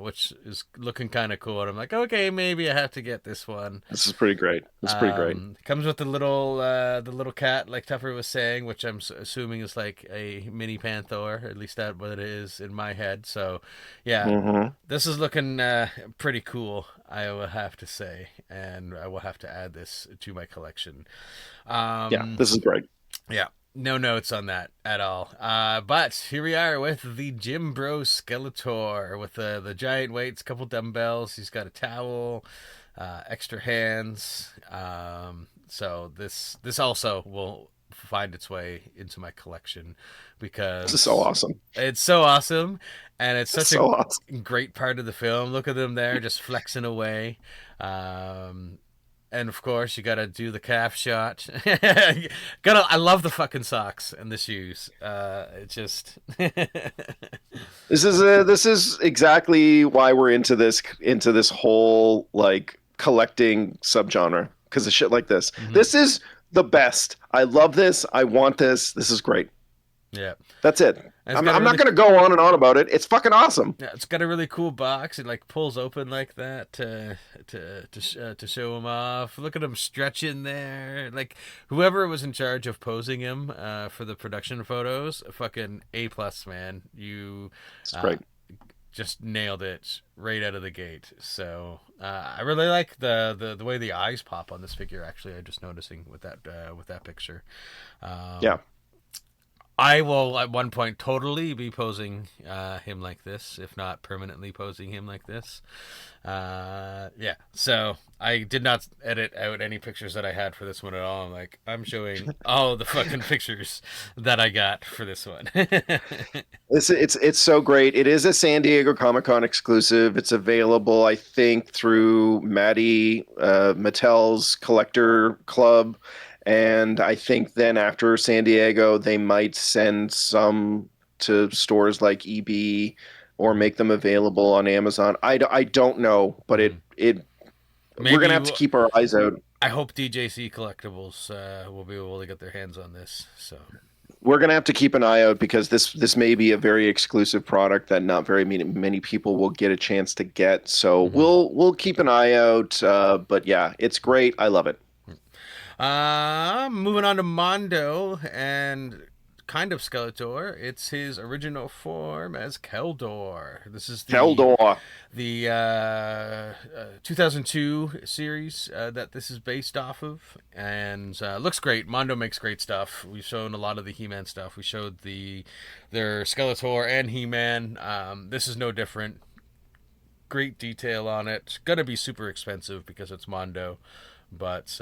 which is looking kind of cool. And I'm like, okay, maybe I have to get this one. This is pretty great. It's pretty great. Comes with the little cat, like Tupper was saying, which I'm assuming is like a mini Panther. At least that's what it is in my head. So, yeah, this is looking pretty cool, I will have to say, and I will have to add this to my collection. Yeah, this is great. Yeah. No notes on that at all. But here we are with the Gym Bro Skeletor with the giant weights, couple dumbbells. He's got a towel, extra hands. So this also will find its way into my collection because This is so awesome. it's so awesome, and it's such so a awesome. great part of the film. Look at them there, just flexing away. And of course, you gotta do the calf shot. I love the fucking socks and the shoes. It just. This is exactly why we're into this whole like collecting subgenre because of shit like this. This is the best. I love this. I want this. This is great. Yeah. That's it. And I'm not going to go on and on about it. It's fucking awesome. Yeah, it's got a really cool box. It like pulls open like that to show him off. Look at him stretching there. Like whoever was in charge of posing him for the production photos, fucking A+, man. You Great. just nailed it right out of the gate. So I really like the way the eyes pop on this figure. Actually, I'm just noticing with that picture. Yeah. I will at one point totally be posing him like this, if not permanently posing him like this. Yeah, so I did not edit out any pictures that I had for this one at all. I'm showing all the fucking pictures that I got for this one. It's so great. It is a San Diego Comic-Con exclusive. It's available, I think, through Maddie Mattel's Collector Club. And I think then after San Diego, they might send some to stores like EB or make them available on Amazon. I don't know, but we're going to have to keep our eyes out. I hope DJC Collectibles will be able to get their hands on this. So we're going to have to keep an eye out because this may be a very exclusive product that not very many people will get a chance to get. So we'll keep an eye out. But yeah, it's great. I love it. Moving on to Mondo and kind of Skeletor. It's his original form as Keldor. This is Keldor, the 2002 series that this is based off of, and looks great. Mondo makes great stuff. We've shown a lot of the He-Man stuff. We showed their Skeletor and He-Man. This is no different. Great detail on it. Gonna be super expensive because it's Mondo, but.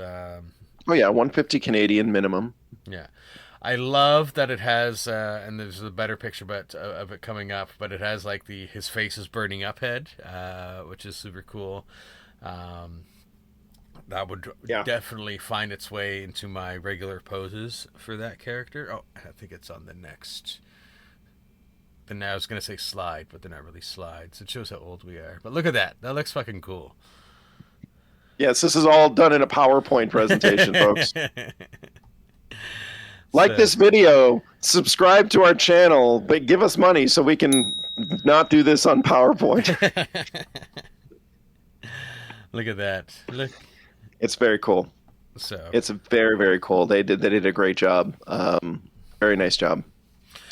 Oh yeah, 150 Canadian minimum. Yeah, I love that it has, and there's a better picture, of it coming up. But it has like his face is burning up head, which is super cool. That would definitely find its way into my regular poses for that character. Oh, I think it's on the next. Then I was gonna say slide, but they're not really slides. It shows how old we are. But look at that. That looks fucking cool. Yes, this is all done in a PowerPoint presentation, folks. Like this video, subscribe to our channel, but give us money so we can not do this on PowerPoint. Look at that. Look. It's very cool. So it's very, very cool. They did a great job. Very nice job.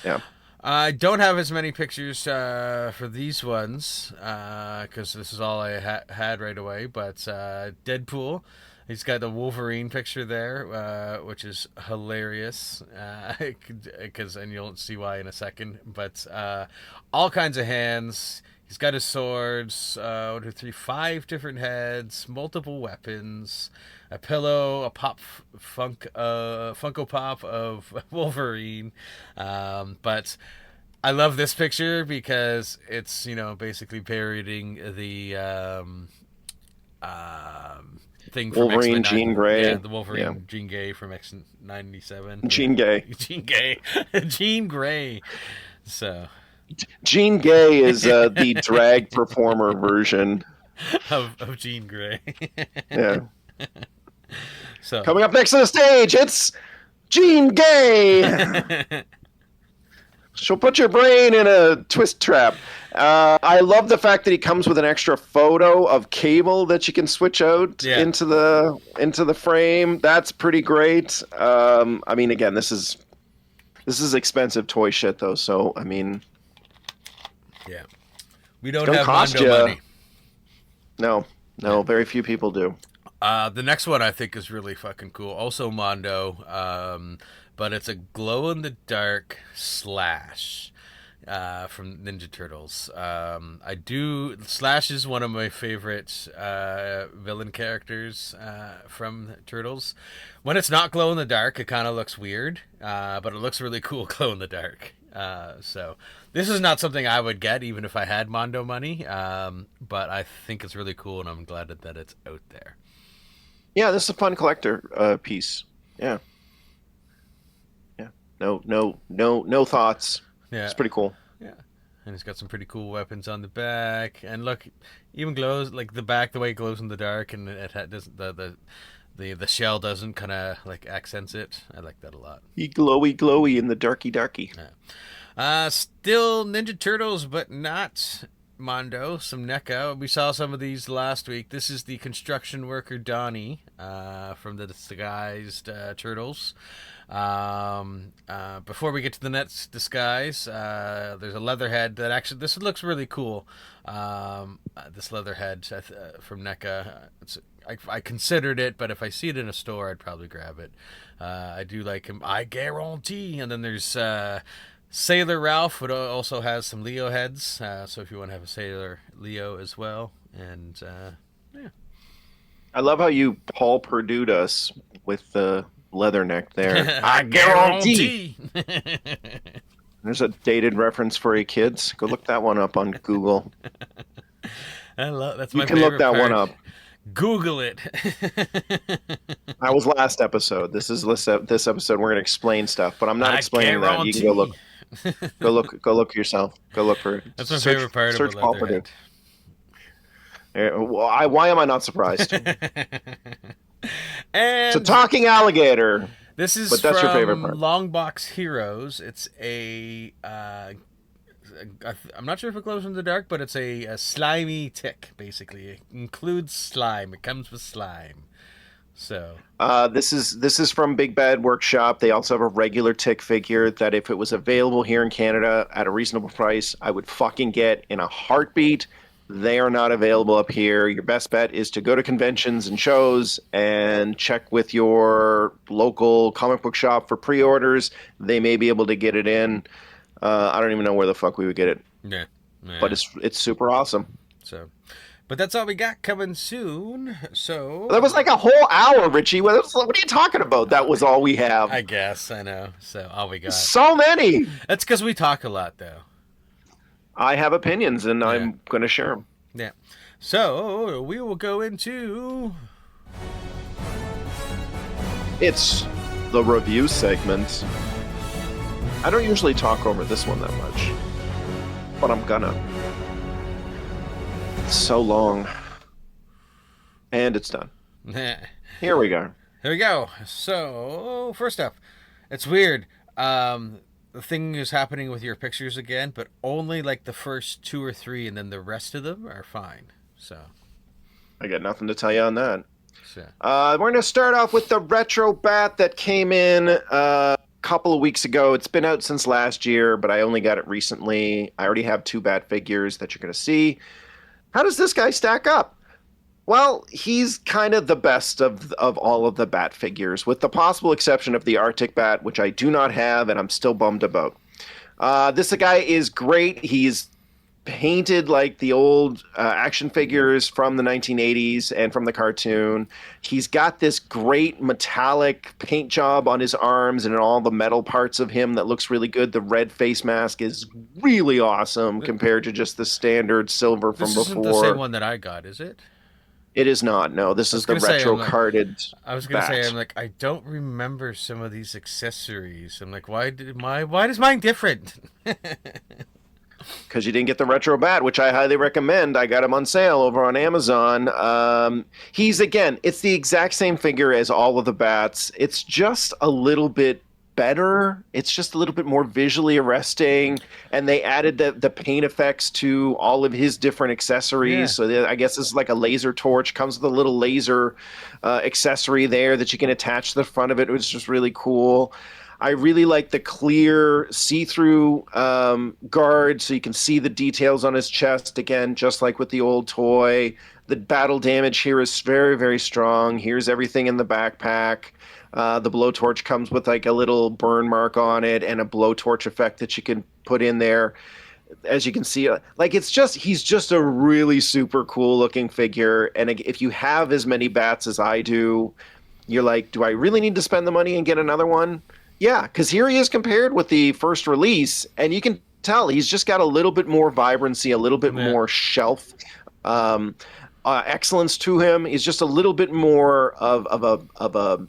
Yeah. I don't have as many pictures for these ones because this is all I had right away. But Deadpool, he's got the Wolverine picture there, which is hilarious. And you'll see why in a second. But all kinds of hands. He's got his swords. 1, 2, 3, 5 different heads, multiple weapons, a pillow, a Funko Pop of Wolverine. But I love this picture because it's basically parodying the thing from Wolverine Jean Grey. Yeah, the Wolverine Jean Grey from X-97. Jean Grey. Jean Grey. Jean Grey. So. Jean Gay is the drag performer version. of Jean Grey. Yeah. So Coming up next on the stage, it's Jean Gay. She'll put your brain in a twist trap. I love the fact that he comes with an extra photo of Cable that you can switch out into the frame. That's pretty great. I mean, again, this is expensive toy shit, though. So I mean, yeah, we don't have Mondo money. No, very few people do. The next one I think is really fucking cool. Also Mondo, but it's a glow-in-the-dark Slash from Ninja Turtles. Slash is one of my favorite villain characters from Turtles. When it's not glow-in-the-dark, it kind of looks weird, but it looks really cool glow-in-the-dark. So this is not something I would get even if I had Mondo money, but I think it's really cool, and I'm glad that it's out there. Yeah, this is a fun collector piece. Yeah. No thoughts. Yeah, it's pretty cool. Yeah, and it's got some pretty cool weapons on the back, and look, even glows like the back, the way it glows in the dark, and doesn't the shell doesn't kind of like accents it. I like that a lot. Glowy in the darky. Yeah. Still Ninja Turtles, but not Mondo. Some NECA. We saw some of these last week. This is the construction worker Donnie from the Disguised Turtles. Before we get to the next disguise, there's a Leatherhead that actually, this looks really cool. This Leatherhead from NECA. I considered it, but if I see it in a store, I'd probably grab it. I do like him. I guarantee. And then there's Sailor Ralph, who also has some Leo heads. So if you want to have a Sailor Leo as well. And yeah. I love how you Paul Purdue'd us with the leatherneck there. I guarantee. There's a dated reference for you kids. Go look that one up on Google. That's my favorite part. You can look that one up. Google it. That was last episode. This episode. We're gonna explain stuff, but I'm not explaining that. You can go look. Go look yourself. Go look for it. That's my favorite part of the Leatherhead. Why am I not surprised? And it's a talking alligator. This is but that's from your favorite part. Longbox Heroes. It's a I'm not sure if it glows in the dark, but it's a slimy tick. Basically, it includes slime. It comes with slime. So this is from Big Bad Workshop. They also have a regular tick figure that if it was available here in Canada at a reasonable price, I would fucking get in a heartbeat. They are not available up here. Your best bet is to go to conventions and shows and check with your local comic book shop for pre-orders. They may be able to get it in. I don't even know where the fuck we would get it. Yeah. But it's super awesome. So, but that's all we got coming soon. So that was like a whole hour, Richie. What are you talking about? That was all we have. I guess I know. So all we got. So many. That's because we talk a lot, though. I have opinions, and I'm going to share them. Yeah. So we will go into. It's the review segment. I don't usually talk over this one that much, but I'm gonna. It's so long. And it's done. Here we go. Here we go. So, first up, it's weird. The thing is happening with your pictures again, but only like the first 2 or 3, and then the rest of them are fine. So, I got nothing to tell you on that. So. We're going to start off with the Retro Bat that came in couple of weeks ago. It's been out since last year, but I only got it recently. I already have 2 Bat figures that you're going to see. How does this guy stack up? Well, he's kind of the best of all of the Bat figures, with the possible exception of the Arctic Bat, which I do not have, and I'm still bummed about. This guy is great. He's painted like the old action figures from the 1980s and from the cartoon. He's got this great metallic paint job on his arms and in all the metal parts of him that looks really good. The red face mask is really awesome compared to just the standard silver from before. This isn't the same one that I got, is it? It is not. No, this is the retro carded. I was going to say, I'm like, I don't remember some of these accessories. I'm like, why is mine different? because you didn't get the retro bat, which I highly recommend. I got him on sale over on Amazon. He's, again, it's the exact same figure as all of the bats. It's just a little bit better. It's just a little bit more visually arresting, and they added the paint effects to all of his different accessories. Yeah. So I guess this is like a laser torch. Comes with a little laser accessory there that you can attach to the front of it, which is just really cool. I really like the clear see-through guard, so you can see the details on his chest, again, just like with the old toy. The battle damage here is very, very strong. Here's everything in the backpack. The blowtorch comes with like a little burn mark on it and a blowtorch effect that you can put in there. As you can see, like he's just a really super cool looking figure. And if you have as many bats as I do, you're like, do I really need to spend the money and get another one? Yeah, because here he is compared with the first release, and you can tell he's just got a little bit more vibrancy, a little bit more shelf excellence to him. He's just a little bit more of a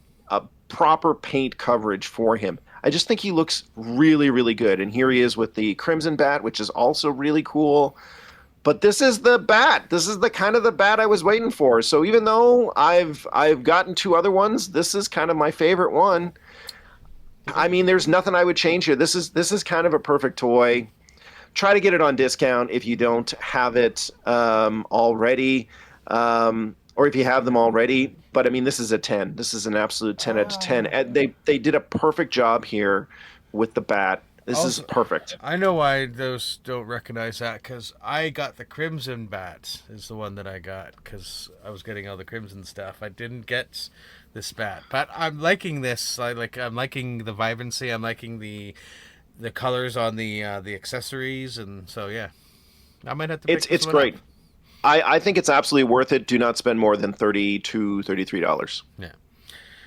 proper paint coverage for him. I just think he looks really, really good. And here he is with the Crimson Bat, which is also really cool. But this is the bat. This is the kind of the bat I was waiting for. So even though I've gotten 2 other ones, this is kind of my favorite one. I mean, there's nothing I would change here. This is kind of a perfect toy. Try to get it on discount if you don't have it already, or if you have them already. But I mean, this is a 10. This is an absolute 10 out of 10. And they did a perfect job here with the bat. This is perfect. I know why those don't recognize that, because I got the Crimson Bat is the one that I got, because I was getting all the Crimson stuff. I didn't get this bat, but I'm liking this. I'm liking the vibrancy. I'm liking the colors on the accessories, and so yeah, I might have to. It's great. I think it's absolutely worth it. Do not spend more than $33. Yeah.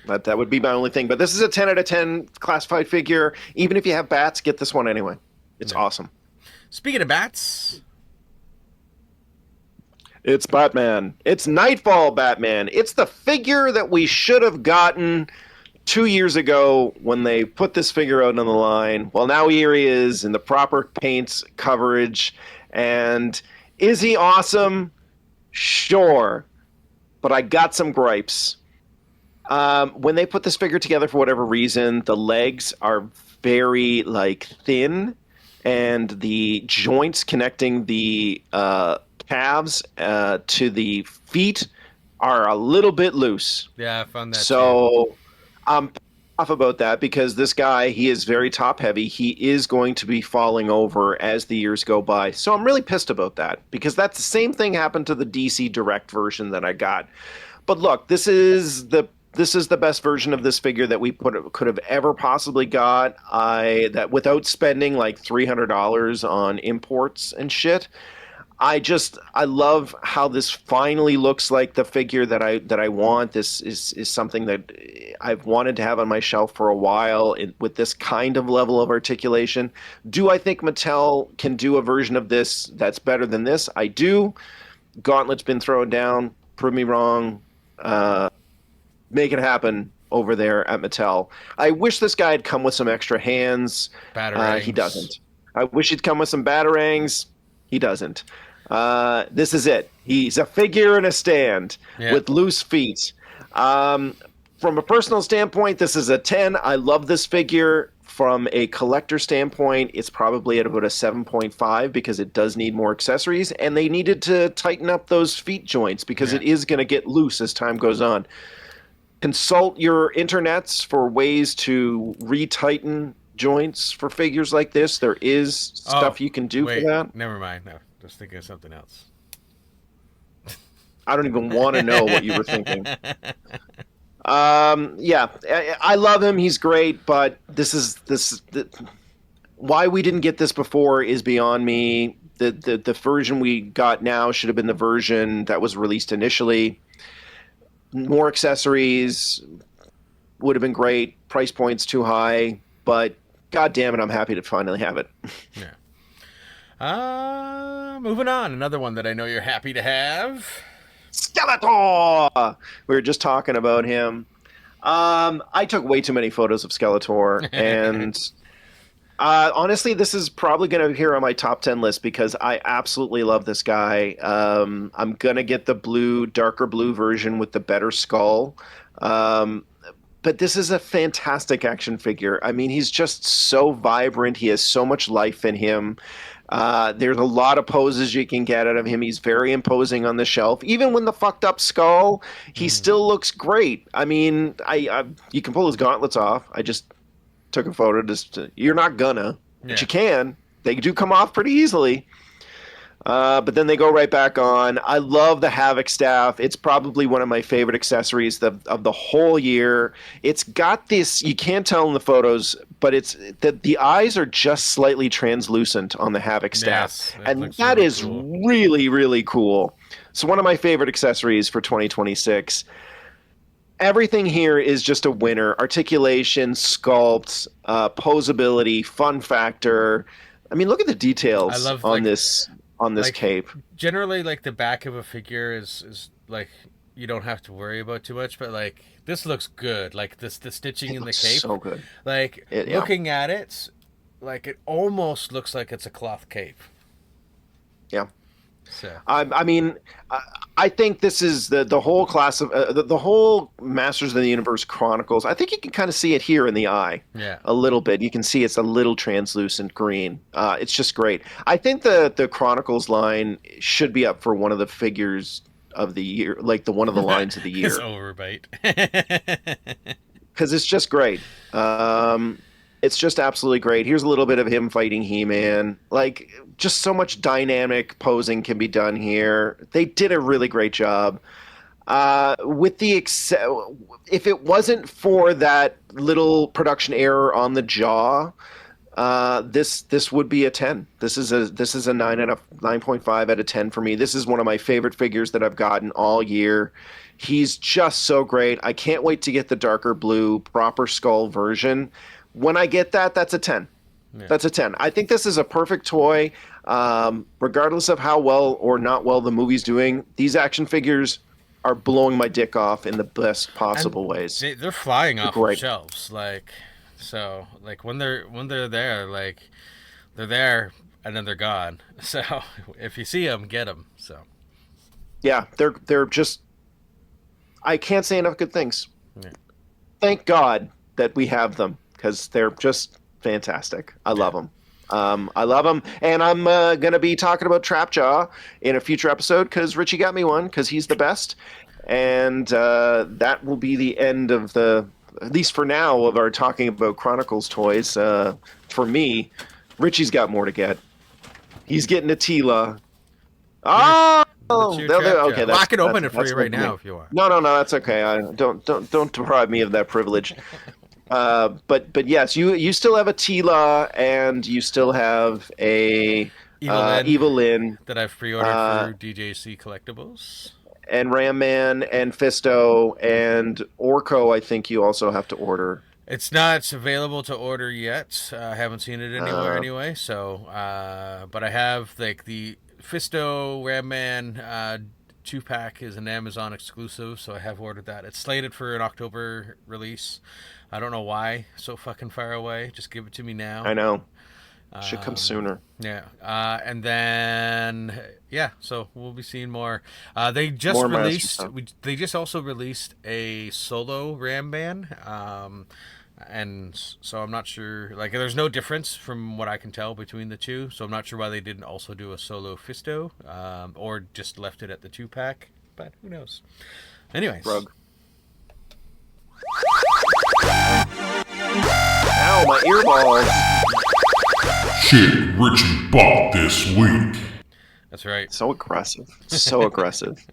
But that would be my only thing. But this is a 10 out of 10 classified figure. Even if you have bats, get this one anyway. It's awesome. Speaking of bats, it's Batman. It's Nightfall Batman. It's the figure that we should have gotten 2 years ago when they put this figure out on the line. Well, now here he is in the proper paint coverage. And is he awesome? Sure. But I got some gripes. When they put this figure together, for whatever reason, the legs are very thin, and the joints connecting the calves to the feet are a little bit loose. yeah, I found that. So I'm off about that, because this guy, he is very top heavy. He is going to be falling over as the years go by. So I'm really pissed about that, because that's the same thing happened to the DC Direct version that I got. But look, this is the best version of this figure that we could have ever possibly got. That without spending like $300 on imports and shit. I love how this finally looks like the figure that I want. This is something that I've wanted to have on my shelf for a while with this kind of level of articulation. Do I think Mattel can do a version of this that's better than this? I do. Gauntlet's been thrown down. Prove me wrong. Make it happen over there at Mattel. I wish this guy had come with some extra hands. Batarangs. He doesn't. I wish he'd come with some batarangs. He doesn't. This is it. He's a figure in a stand with loose feet. From a personal standpoint, this is a 10. I love this figure. From a collector standpoint, it's probably at about a 7.5, because it does need more accessories, and they needed to tighten up those feet joints, because it is going to get loose as time goes on. Consult your internets for ways to retighten joints for figures like this. There is stuff you can do for that. Never mind. No, just thinking of something else. I don't even want to know what you were thinking. Yeah, I love him. He's great, but why we didn't get this before is beyond me. The version we got now should have been the version that was released initially. More accessories would have been great. Price point's too high, but god damn it, I'm happy to finally have it. Yeah. Moving on. Another one that I know you're happy to have. Skeletor! We were just talking about him. I took way too many photos of Skeletor, and Honestly, this is probably going to appear on my top 10 list because I absolutely love this guy. I'm going to get the darker blue version with the better skull. But this is a fantastic action figure. I mean, he's just so vibrant. He has so much life in him. There's a lot of poses you can get out of him. He's very imposing on the shelf. Even when the fucked up skull, he still looks great. I mean, you can pull his gauntlets off. I just took a photo. You're not gonna, but you can. They do come off pretty easily. But then they go right back on. I love the Havoc staff. It's probably one of my favorite accessories of the whole year. It's got this, you can't tell in the photos, but it's the eyes are just slightly translucent on the Havoc staff. Yes, and that really is cool. really, really cool. So one of my favorite accessories for 2026. Everything here is just a winner. Articulation, sculpt, posability, fun factor. I mean, look at the details I love, on this cape. Generally, like the back of a figure is like you don't have to worry about too much, but like this looks good. Like the stitching in the cape, so good. Like looking at it, like it almost looks like it's a cloth cape. Yeah. So I mean, I think this is the whole class of the whole Masters of the Universe Chronicles. I think you can kind of see it here in the eye, a little bit. You can see it's a little translucent green. It's just great. I think the Chronicles line should be up for one of the figures of the year, like one of the lines of the year. It's overbite because it's just great. It's just absolutely great. Here's a little bit of him fighting He-Man. Like, just so much dynamic posing can be done here. They did a really great job. With the if it wasn't for that little production error on the jaw, this would be a 10. This is a 9.5 out of 10 for me. This is one of my favorite figures that I've gotten all year. He's just so great. I can't wait to get the darker blue proper skull version. When I get that, that's a 10. Yeah. That's a 10. I think this is a perfect toy. Regardless of how well or not well the movie's doing, these action figures are blowing my dick off in the best possible ways. They're flying off the shelves. Like, so, like when they're there, like they're there and then they're gone. So if you see them, get them. So yeah, they're just. I can't say enough good things. Yeah. Thank God that we have them. Because they're just fantastic. I love them. I love them. And I'm going to be talking about Trapjaw in a future episode because Richie got me one because he's the best. And that will be the end of at least for now, of our talking about Chronicles toys. For me, Richie's got more to get. He's getting a Tila. Oh! Okay, I can open it for you right now if you want. No, that's okay. Don't deprive me of that privilege. But yes, you still have a Tila and you still have a Evil Lyn that I've pre-ordered for DJC Collectibles, and Ram Man and Fisto and Orko. I think you also have to order. It's not available to order yet. I haven't seen it anywhere anyway. So, but I have like the Fisto Ram Man 2-pack is an Amazon exclusive, so I have ordered that. It's slated for an October release. I don't know why so fucking far away. Just give it to me now. I know. Should come sooner. Yeah. And then so we'll be seeing more. They just released. They just also released a solo Ram Man. And so I'm not sure. Like, there's no difference from what I can tell between the two. So I'm not sure why they didn't also do a solo Fisto, or just left it at the 2-pack. But who knows? Anyways. Rug. Ow, my earballs. Shit Richie bought this week. That's right. So aggressive. So aggressive.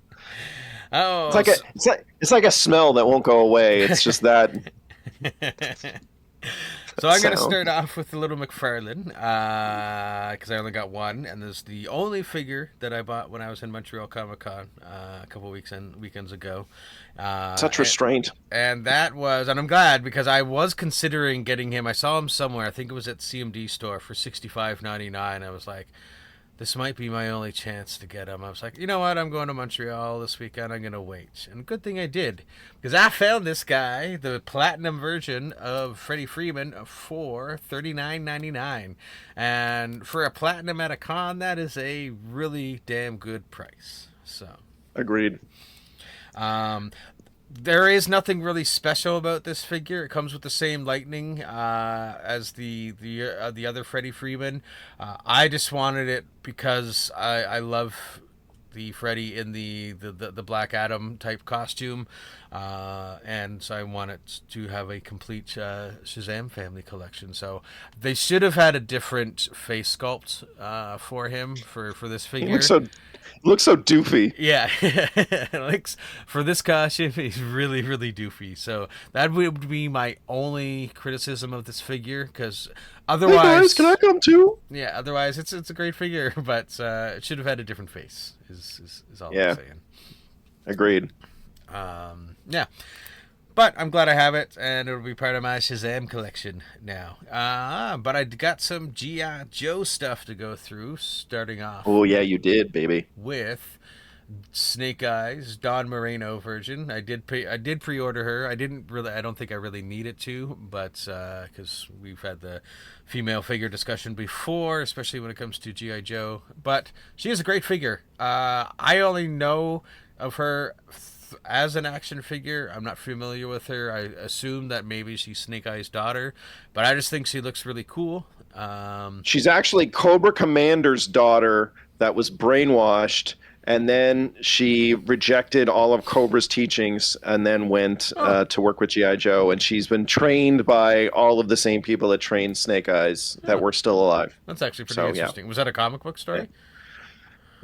Oh, it's like a smell that won't go away. It's just that. So I'm going to start off with the little McFarlane, because I only got one, and this is the only figure that I bought when I was in Montreal Comic Con a couple weekends ago. Such restraint. And I'm glad, because I was considering getting him. I saw him somewhere. I think it was at CMD store for $65.99. I was like, this might be my only chance to get him. I was like, you know what? I'm going to Montreal this weekend. I'm going to wait. And good thing I did, because I found this guy, the platinum version of Freddie Freeman, for $39.99. And for a platinum at a con, that is a really damn good price. So, Agreed. There is nothing really special about this figure. It comes with the same lightning as the other Freddie Freeman. I just wanted it because I love the Freddy in the Black Adam type costume, and so I wanted to have a complete Shazam family collection. So they should have had a different face sculpt for him for this figure. Looks so doofy. Yeah, like for this costume, he's really, really doofy. So that would be my only criticism of this figure, because otherwise, hey guys, can I come too? Yeah, otherwise it's a great figure, but it should have had a different face. Is all I'm saying. Agreed. Yeah. But I'm glad I have it, and it'll be part of my Shazam collection now. But I got some G.I. Joe stuff to go through, starting off. Oh, yeah, you did, baby. With Snake Eyes, Dawn Moreno version. I did pre-order her. I don't think I really needed to, but because we've had the female figure discussion before, especially when it comes to G.I. Joe. But she is a great figure. I only know of her as an action figure. I'm not familiar with her. I assume that maybe she's Snake Eyes' daughter, but I just think she looks really cool. She's actually Cobra Commander's daughter that was brainwashed, and then she rejected all of Cobra's teachings and then went to work with G.I. Joe, and she's been trained by all of the same people that trained Snake Eyes that were still alive. That's actually pretty interesting. Yeah. Was that a comic book story? Yeah.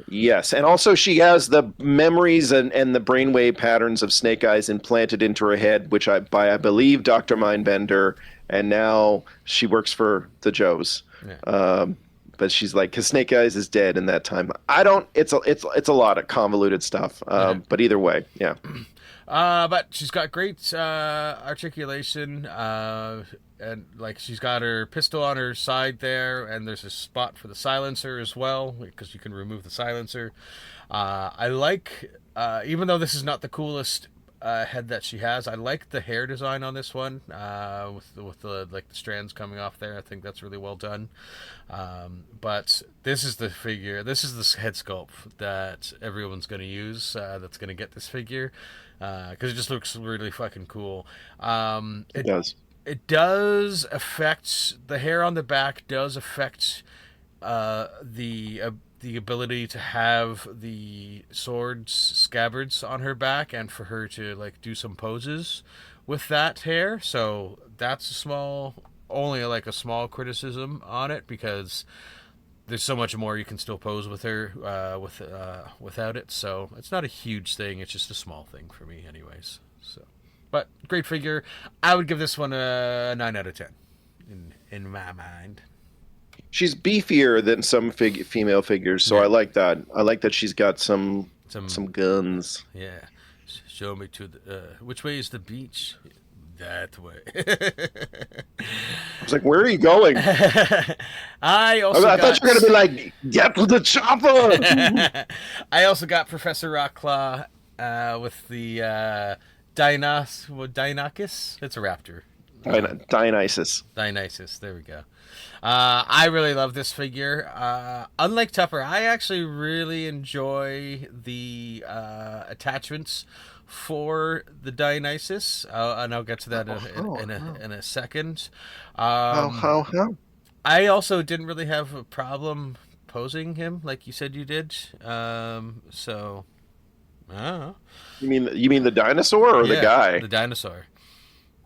Yes, and also she has the memories and the brainwave patterns of Snake Eyes implanted into her head, which I believe Dr. Mindbender, and now she works for the Joes. Yeah. But she's like, because Snake Eyes is dead in that time. It's a lot of convoluted stuff. But either way, yeah. But she's got great articulation, and like she's got her pistol on her side there, and there's a spot for the silencer as well, because you can remove the silencer. I like, even though this is not the coolest head that she has, I like the hair design on this one, with the like the strands coming off there. I think that's really well done. But this is the figure. This is the head sculpt that everyone's going to use. That's going to get this figure. Because it just looks really fucking cool. It does. It does affect, the hair on the back does affect the ability to have the swords scabbards on her back, and for her to like do some poses with that hair. So that's only a small criticism on it, because there's so much more you can still pose with her without it. So it's not a huge thing. It's just a small thing for me anyways. So, but great figure. I would give this one a 9 out of 10 in my mind. She's beefier than some female figures, so yeah. I like that. I like that she's got some guns. Yeah. Show me to the which way is the beach? That way. I was like, where are you going? I thought you were going to be like, get to the chopper. I also got Professor Rockclaw with the Deinonychus. It's a raptor. Dionysus. Dionysus. There we go. I really love this figure. Unlike Tupper, I actually really enjoy the attachments for the Dionysus, and I'll get to that in a second. How? I also didn't really have a problem posing him like you said you did. So, I don't know. You mean the dinosaur or the guy? The dinosaur.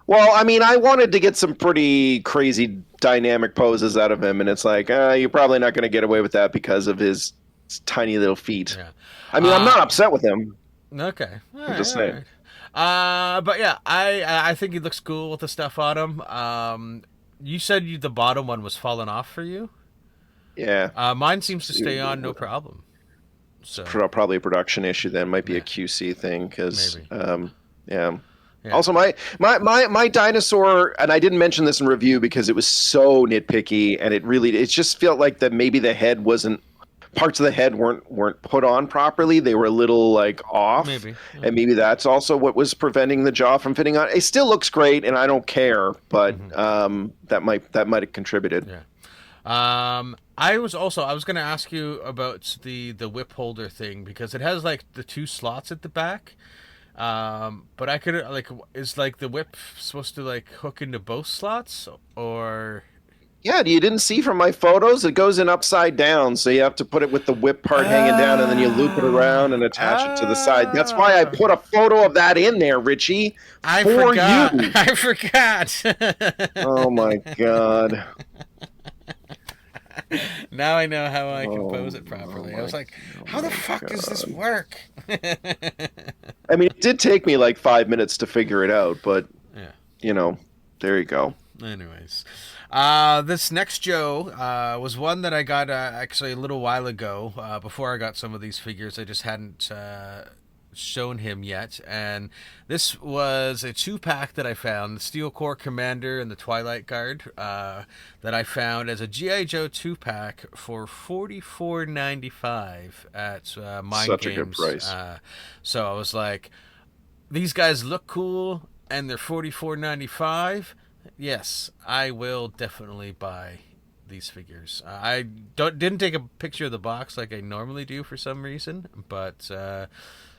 Well, I mean, I wanted to get some pretty crazy dynamic poses out of him, and it's like, you're probably not going to get away with that because of his tiny little feet. Yeah. I mean, I'm not upset with him. Okay. I'm just saying. But yeah, I think he looks cool with the stuff on him. You said the bottom one was falling off for you? Yeah. Mine seems to stay on no problem. So probably a production issue then. Might be a QC thing, because yeah. Yeah. Also, my dinosaur, and I didn't mention this in review because it was so nitpicky, and it just felt like that maybe the head wasn't parts of the head weren't put on properly. They were a little like off, Maybe. and maybe that's also what was preventing the jaw from fitting on. It still looks great, and I don't care, but that might have contributed. Yeah. I was going to ask you about the whip holder thing, because it has like the 2 slots at the back. But I could like, is like the whip supposed to like hook into both slots, or? Yeah, you didn't see from my photos? It goes in upside down, so you have to put it with the whip part hanging down, and then you loop it around and attach it to the side. That's why I put a photo of that in there, Richie. I for forgot. you. I forgot. Oh my god. Now I know how I compose it properly. I was like, how the fuck does this work? I mean, it did take me like 5 minutes to figure it out, but there you go. Anyways, this next Joe was one that I got actually a little while ago. Before I got some of these figures, I just hadn't shown him yet. And this was a 2-pack that I found, the Steel Corps Commander and the Twilight Guard, that I found as a G.I. Joe 2-pack for $44.95 at Mind Such Games. a good price. So I was like, these guys look cool, and they're $44.95. Yes, I will definitely buy these figures. I didn't take a picture of the box like I normally do for some reason, but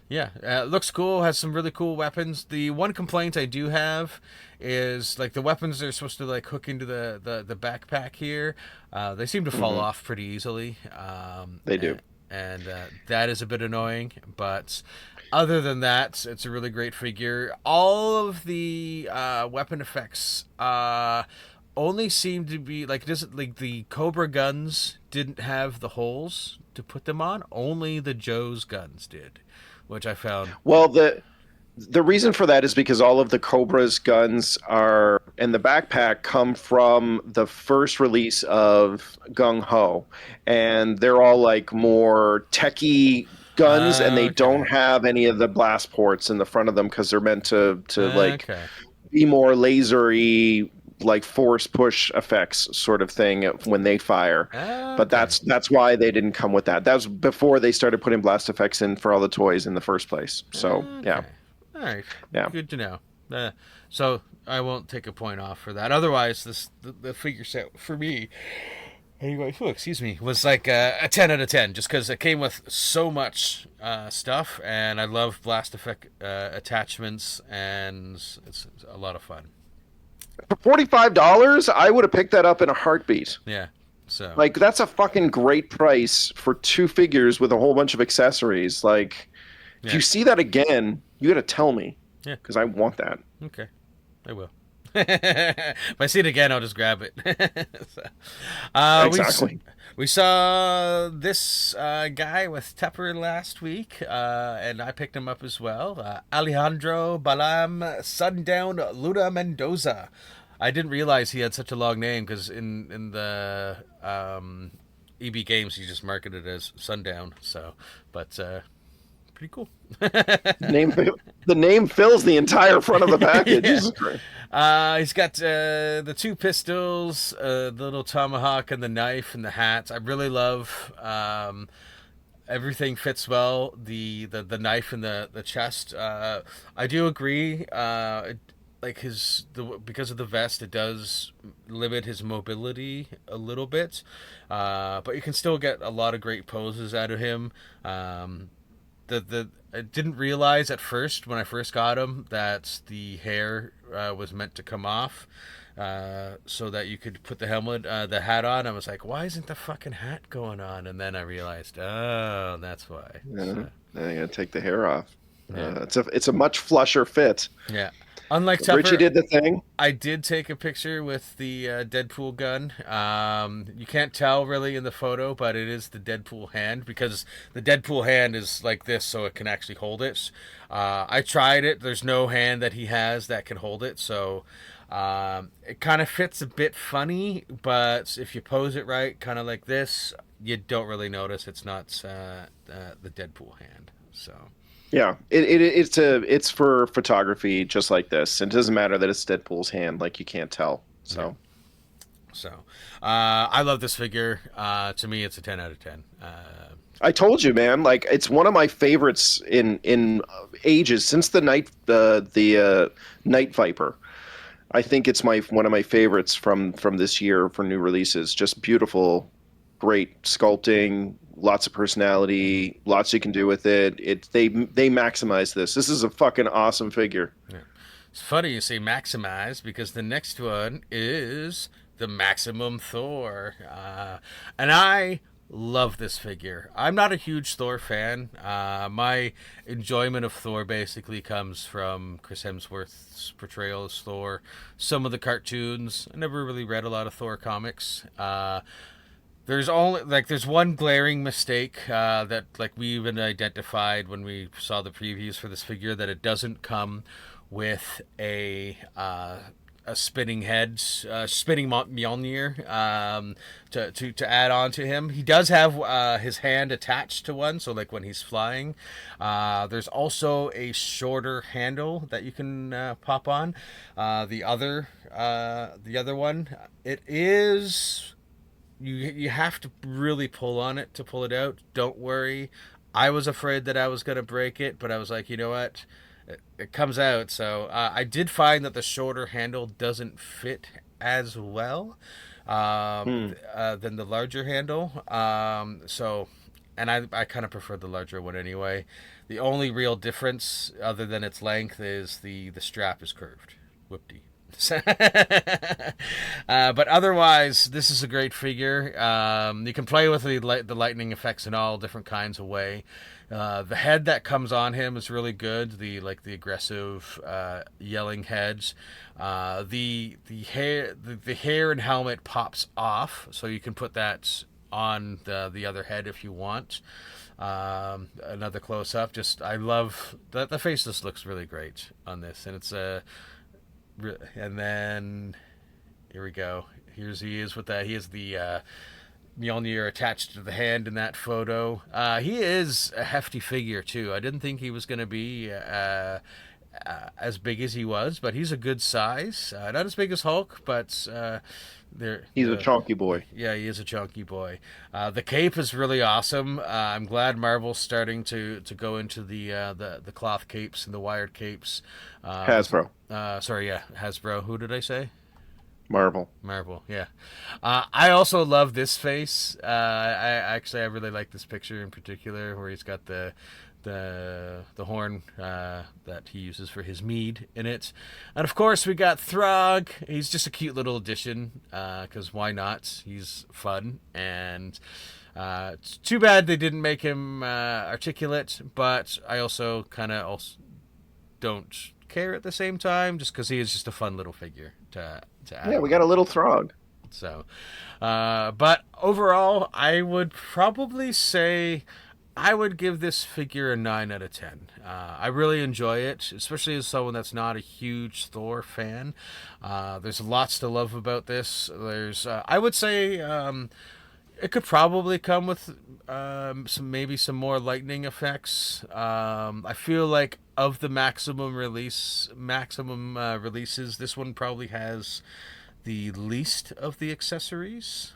yeah, it looks cool. Has some really cool weapons. The one complaint I do have is like the weapons are supposed to like hook into the backpack here. They seem to fall off pretty easily. They do. And that is a bit annoying, but other than that, it's a really great figure. All of the weapon effects only seem to be like the Cobra guns didn't have the holes to put them on. Only the Joe's guns did, which I found. Well, the reason for that is because all of the Cobra's guns are in the backpack come from the first release of Gung Ho, and they're all like more techie guns, and they don't have any of the blast ports in the front of them because they're meant to like be more lasery, like force push effects sort of thing when they fire. But that's why they didn't come with that. That was before they started putting blast effects in for all the toys in the first place. So yeah. All right. Yeah. Good to know. So I won't take a point off for that. Otherwise, the figure set for me, anyway, excuse me, was like a 10 out of 10, just because it came with so much stuff, and I love blast effect attachments, and it's a lot of fun. For $45, I would have picked that up in a heartbeat. Yeah. So like, that's a fucking great price for 2 figures with a whole bunch of accessories. Like, if you see that again, you got to tell me. Yeah. Because I want that. Okay. I will. If I see it again, I'll just grab it. So, exactly. We saw this guy with Tupper last week, and I picked him up as well. Alejandro Balam Sundown Luna Mendoza. I didn't realize he had such a long name, because in the EB Games he just marketed it as Sundown. So, but pretty cool. The name fills the entire front of the package. Yeah. He's got the 2 pistols, the little tomahawk and the knife and the hat. I really love everything fits well. The knife in the chest. I do agree. Like because of the vest, it does limit his mobility a little bit, but you can still get a lot of great poses out of him. I didn't realize at first when I first got him that the hair was meant to come off, so that you could put the hat on. I was like, why isn't the fucking hat going on? And then I realized, oh, that's why. Yeah, so. Now you gotta take the hair off. Yeah. It's a much flusher fit. Yeah. Unlike Tupper, Richie did the thing. I did take a picture with the Deadpool gun. You can't tell really in the photo, but it is the Deadpool hand, because the Deadpool hand is like this, so it can actually hold it. I tried it. There's no hand that he has that can hold it, so it kind of fits a bit funny, but if you pose it right, kind of like this, you don't really notice it's not the Deadpool hand. So. Yeah, it's for photography just like this. It doesn't matter that it's Deadpool's hand, like you can't tell. So, So, I love this figure. To me, it's a 10 out of 10. I told you, man. Like, it's one of my favorites in ages since the Night Viper. I think it's one of my favorites from this year for new releases. Just beautiful, great sculpting, lots of personality, lots you can do with it. They maximize this. This is a fucking awesome figure. Yeah. It's funny you say maximize because the next one is the Maximum Thor, and I love this figure. I'm not a huge Thor fan. My enjoyment of Thor basically comes from Chris Hemsworth's portrayal as Thor, some of the cartoons. I never really read a lot of Thor comics. There's one glaring mistake that we even identified when we saw the previews for this figure, that it doesn't come with a spinning head, spinning Mjolnir to add on to him. He does have his hand attached to one, so like when he's flying. There's also a shorter handle that you can pop on. The other one, it is, you have to really pull on it to pull it out. Don't worry. I was afraid that I was going to break it, but I was like, you know what? It comes out. So I did find that the shorter handle doesn't fit as well than the larger handle. And I kind of prefer the larger one anyway. The only real difference, other than its length, is the strap is curved. Whoop-dee. But otherwise, this is a great figure. You can play with the lightning effects in all different kinds of way. The head that comes on him is really good. The aggressive yelling heads. The hair and helmet pops off, so you can put that on the other head if you want. Another close up. I love that the face just looks really great on this, and it's and then here we go. He is with that. He has the Mjolnir attached to the hand in that photo. He is a hefty figure too. I didn't think he was going to be as big as he was, but he's a good size. Not as big as Hulk, but he's a chunky boy. Yeah, he is a chunky boy. The cape is really awesome. I'm glad Marvel's starting to go into the cloth capes and the wired capes. Hasbro. Hasbro. Who did I say? Marvel, yeah. I also love this face. I really like this picture in particular, where he's got the horn that he uses for his mead in it. And of course we got Throg. He's just a cute little addition, because why not? He's fun, and it's too bad they didn't make him articulate, but I also kind of don't care at the same time, just because he is just a fun little figure to add. Yeah, we got a little Throg. So, but overall, I would probably say I would give this figure a 9 out of 10. I really enjoy it, especially as someone that's not a huge Thor fan. There's lots to love about this. There's, I would say, it could probably come with some more lightning effects. I feel like of the maximum releases, this one probably has the least of the accessories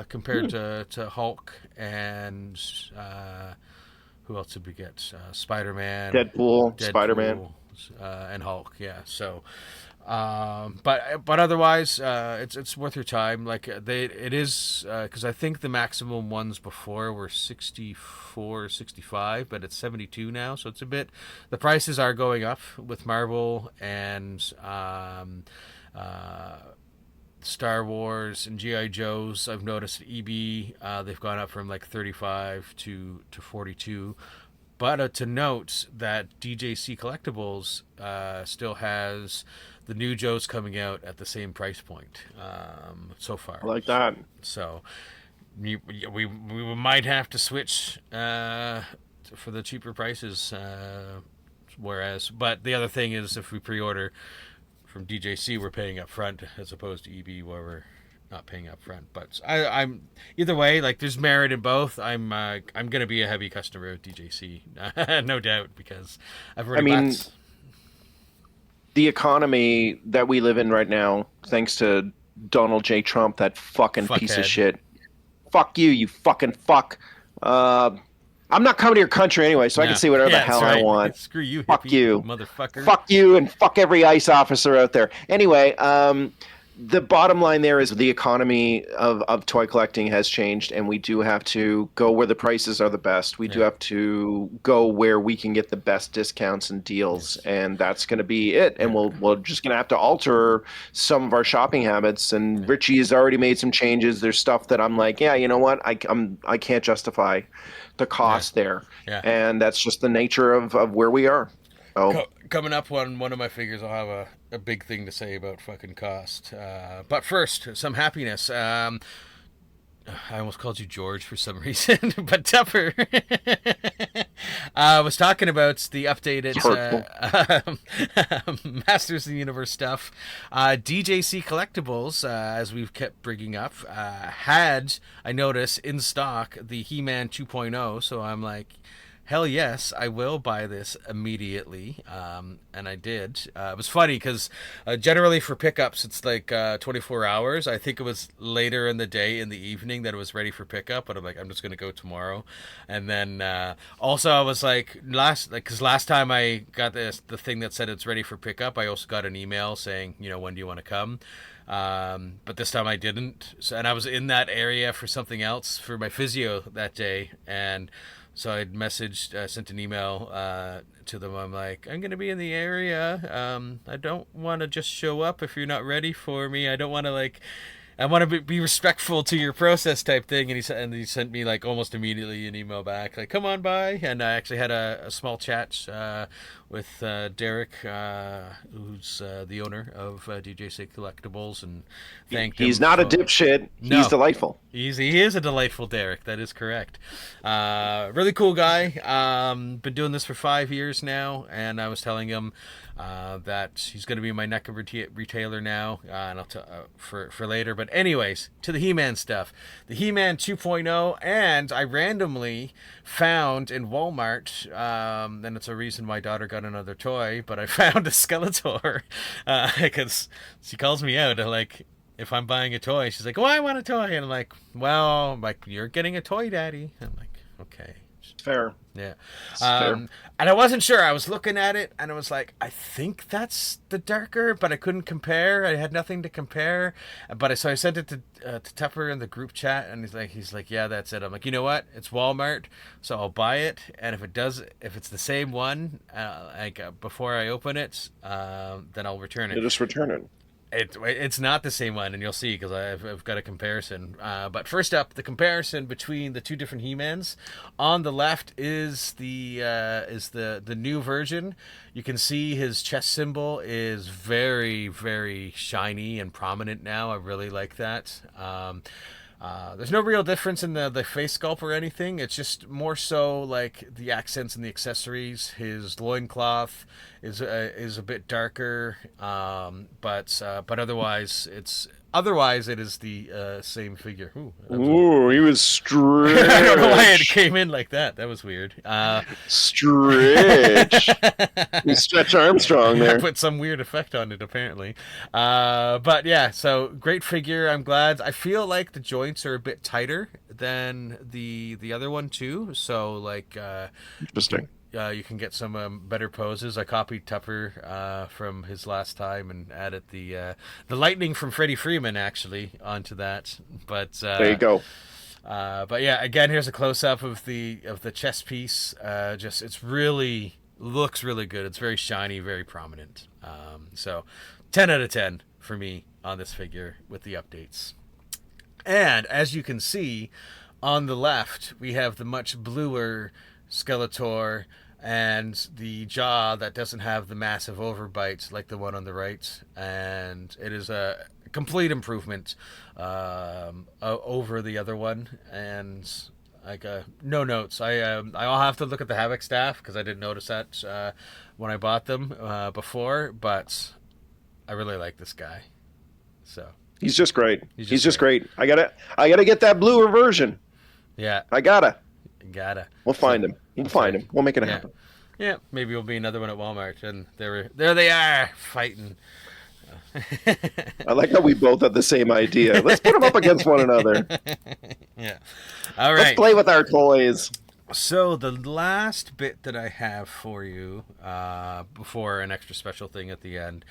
compared to Hulk and who else did we get? Spider-Man, Deadpool, Spider-Man, and Hulk. Yeah, so. But otherwise, it's worth your time. It is because I think the maximum ones before were 64, 65, but it's 72 now. So it's a bit. The prices are going up with Marvel and Star Wars and GI Joes. I've noticed at EB they've gone up from 35 to 42. But to note that DJC Collectibles still has the new Joes coming out at the same price point so far. I like that. So we might have to switch for the cheaper prices. But the other thing is, if we pre-order from DJC, we're paying up front as opposed to EB, where we're not paying up front. But I'm either way, there's merit in both. I'm gonna be a heavy customer of DJC, no doubt, because I've already bought. The economy that we live in right now, thanks to Donald J. Trump, that fucking piece of Fuckhead. shit. Fuck you, you fucking fuck. I'm not coming to your country anyway, so I No. can say whatever the Yeah, hell that's I right. want. Screw you, Fuck hippie, you. motherfucker. Fuck you and fuck every ICE officer out there. Anyway, the bottom line there is the economy of toy collecting has changed, and we do have to go where the prices are the best. We do have to go where we can get the best discounts and deals, and that's going to be it. And we're just going to have to alter some of our shopping habits. And Richie has already made some changes. There's stuff that I'm like, yeah, you know what? I can't justify the cost there. Yeah. And that's just the nature of where we are. So, Coming up on one of my figures, I'll have a big thing to say about fucking cost. But first, some happiness. I almost called you George for some reason, but Tupper was talking about the updated Masters of the Universe stuff. DJC Collectibles, as we've kept bringing up, had, I noticed, in stock the He-Man 2.0, so I'm like, hell yes, I will buy this immediately, and I did. It was funny because generally for pickups it's like 24 hours. I think it was later in the day, in the evening, that it was ready for pickup, but I'm like, I'm just going to go tomorrow. And then also I was like, because last time I got the thing that said it's ready for pickup, I also got an email saying, when do you want to come? But this time I didn't. And I was in that area for something else, for my physio that day, and so I sent an email to them. I'm like, I'm going to be in the area. I don't want to just show up if you're not ready for me. I don't want to I want to be respectful to your process type thing. And he sent me like almost immediately an email back, like, come on by. And I actually had a small chat with Derek, who's the owner of DJC Collectibles, and thanked him. He's not a dipshit. No. He's delightful. He is a delightful Derek. That is correct. Really cool guy. Been doing this for 5 years now, and I was telling him that he's going to be my neck of retailer now, and I'll for later. But anyways, to the He-Man stuff. The He-Man 2.0, and I randomly found in Walmart, and it's a reason my daughter got another toy, but I found a Skeletor, because she calls me out, like, if I'm buying a toy, she's like, oh, I want a toy. And I'm like, well, you're getting a toy, Daddy. I'm like, okay. Fair. Yeah. Fair. And I wasn't sure. I was looking at it, and I was like, I think that's the darker, but I couldn't compare. I had nothing to compare. But so I sent it to Tupper in the group chat, and he's like, yeah, that's it. I'm like, you know what? It's Walmart, so I'll buy it. And if it's the same one, before I open it, then I'll return it. You just return it. It's not the same one, and you'll see, because I've got a comparison. But first up, the comparison between the two different He-Mans. On the left is the new version. You can see his chest symbol is very, very shiny and prominent now. I really like that. There's no real difference in the face sculpt or anything. It's just more so like the accents and the accessories. His loincloth is a bit darker, but otherwise it is the same figure. Ooh, he was stretched. I don't know why it came in like that. That was weird. Stretch. You Stretch Armstrong there. I put some weird effect on it, apparently. But yeah, so great figure. I'm glad. I feel like the joints are a bit tighter than the other one too. So Interesting. you can get some better poses. I copied Tupper from his last time and added the lightning from Freddie Freeman actually onto that. But there you go. But yeah, again, here's a close up of the chest piece. It's really looks really good. It's very shiny, very prominent. So 10 out of 10 for me on this figure with the updates. And as you can see on the left, we have the much bluer Skeletor and the jaw that doesn't have the massive overbite like the one on the right, and it is a complete improvement over the other one. And no notes. I'll have to look at the Havoc staff because I didn't notice that when I bought them before, but I really like this guy. So he's just great. He's just great. I gotta get that bluer version. Yeah, I gotta. We'll find him. We'll find him. We'll make it happen. Yeah, maybe we'll be another one at Walmart, and there they are fighting. I like how we both have the same idea. Let's put them up against one another. Yeah. All Let's right. play with our toys. So the last bit that I have for you, before an extra special thing at the end,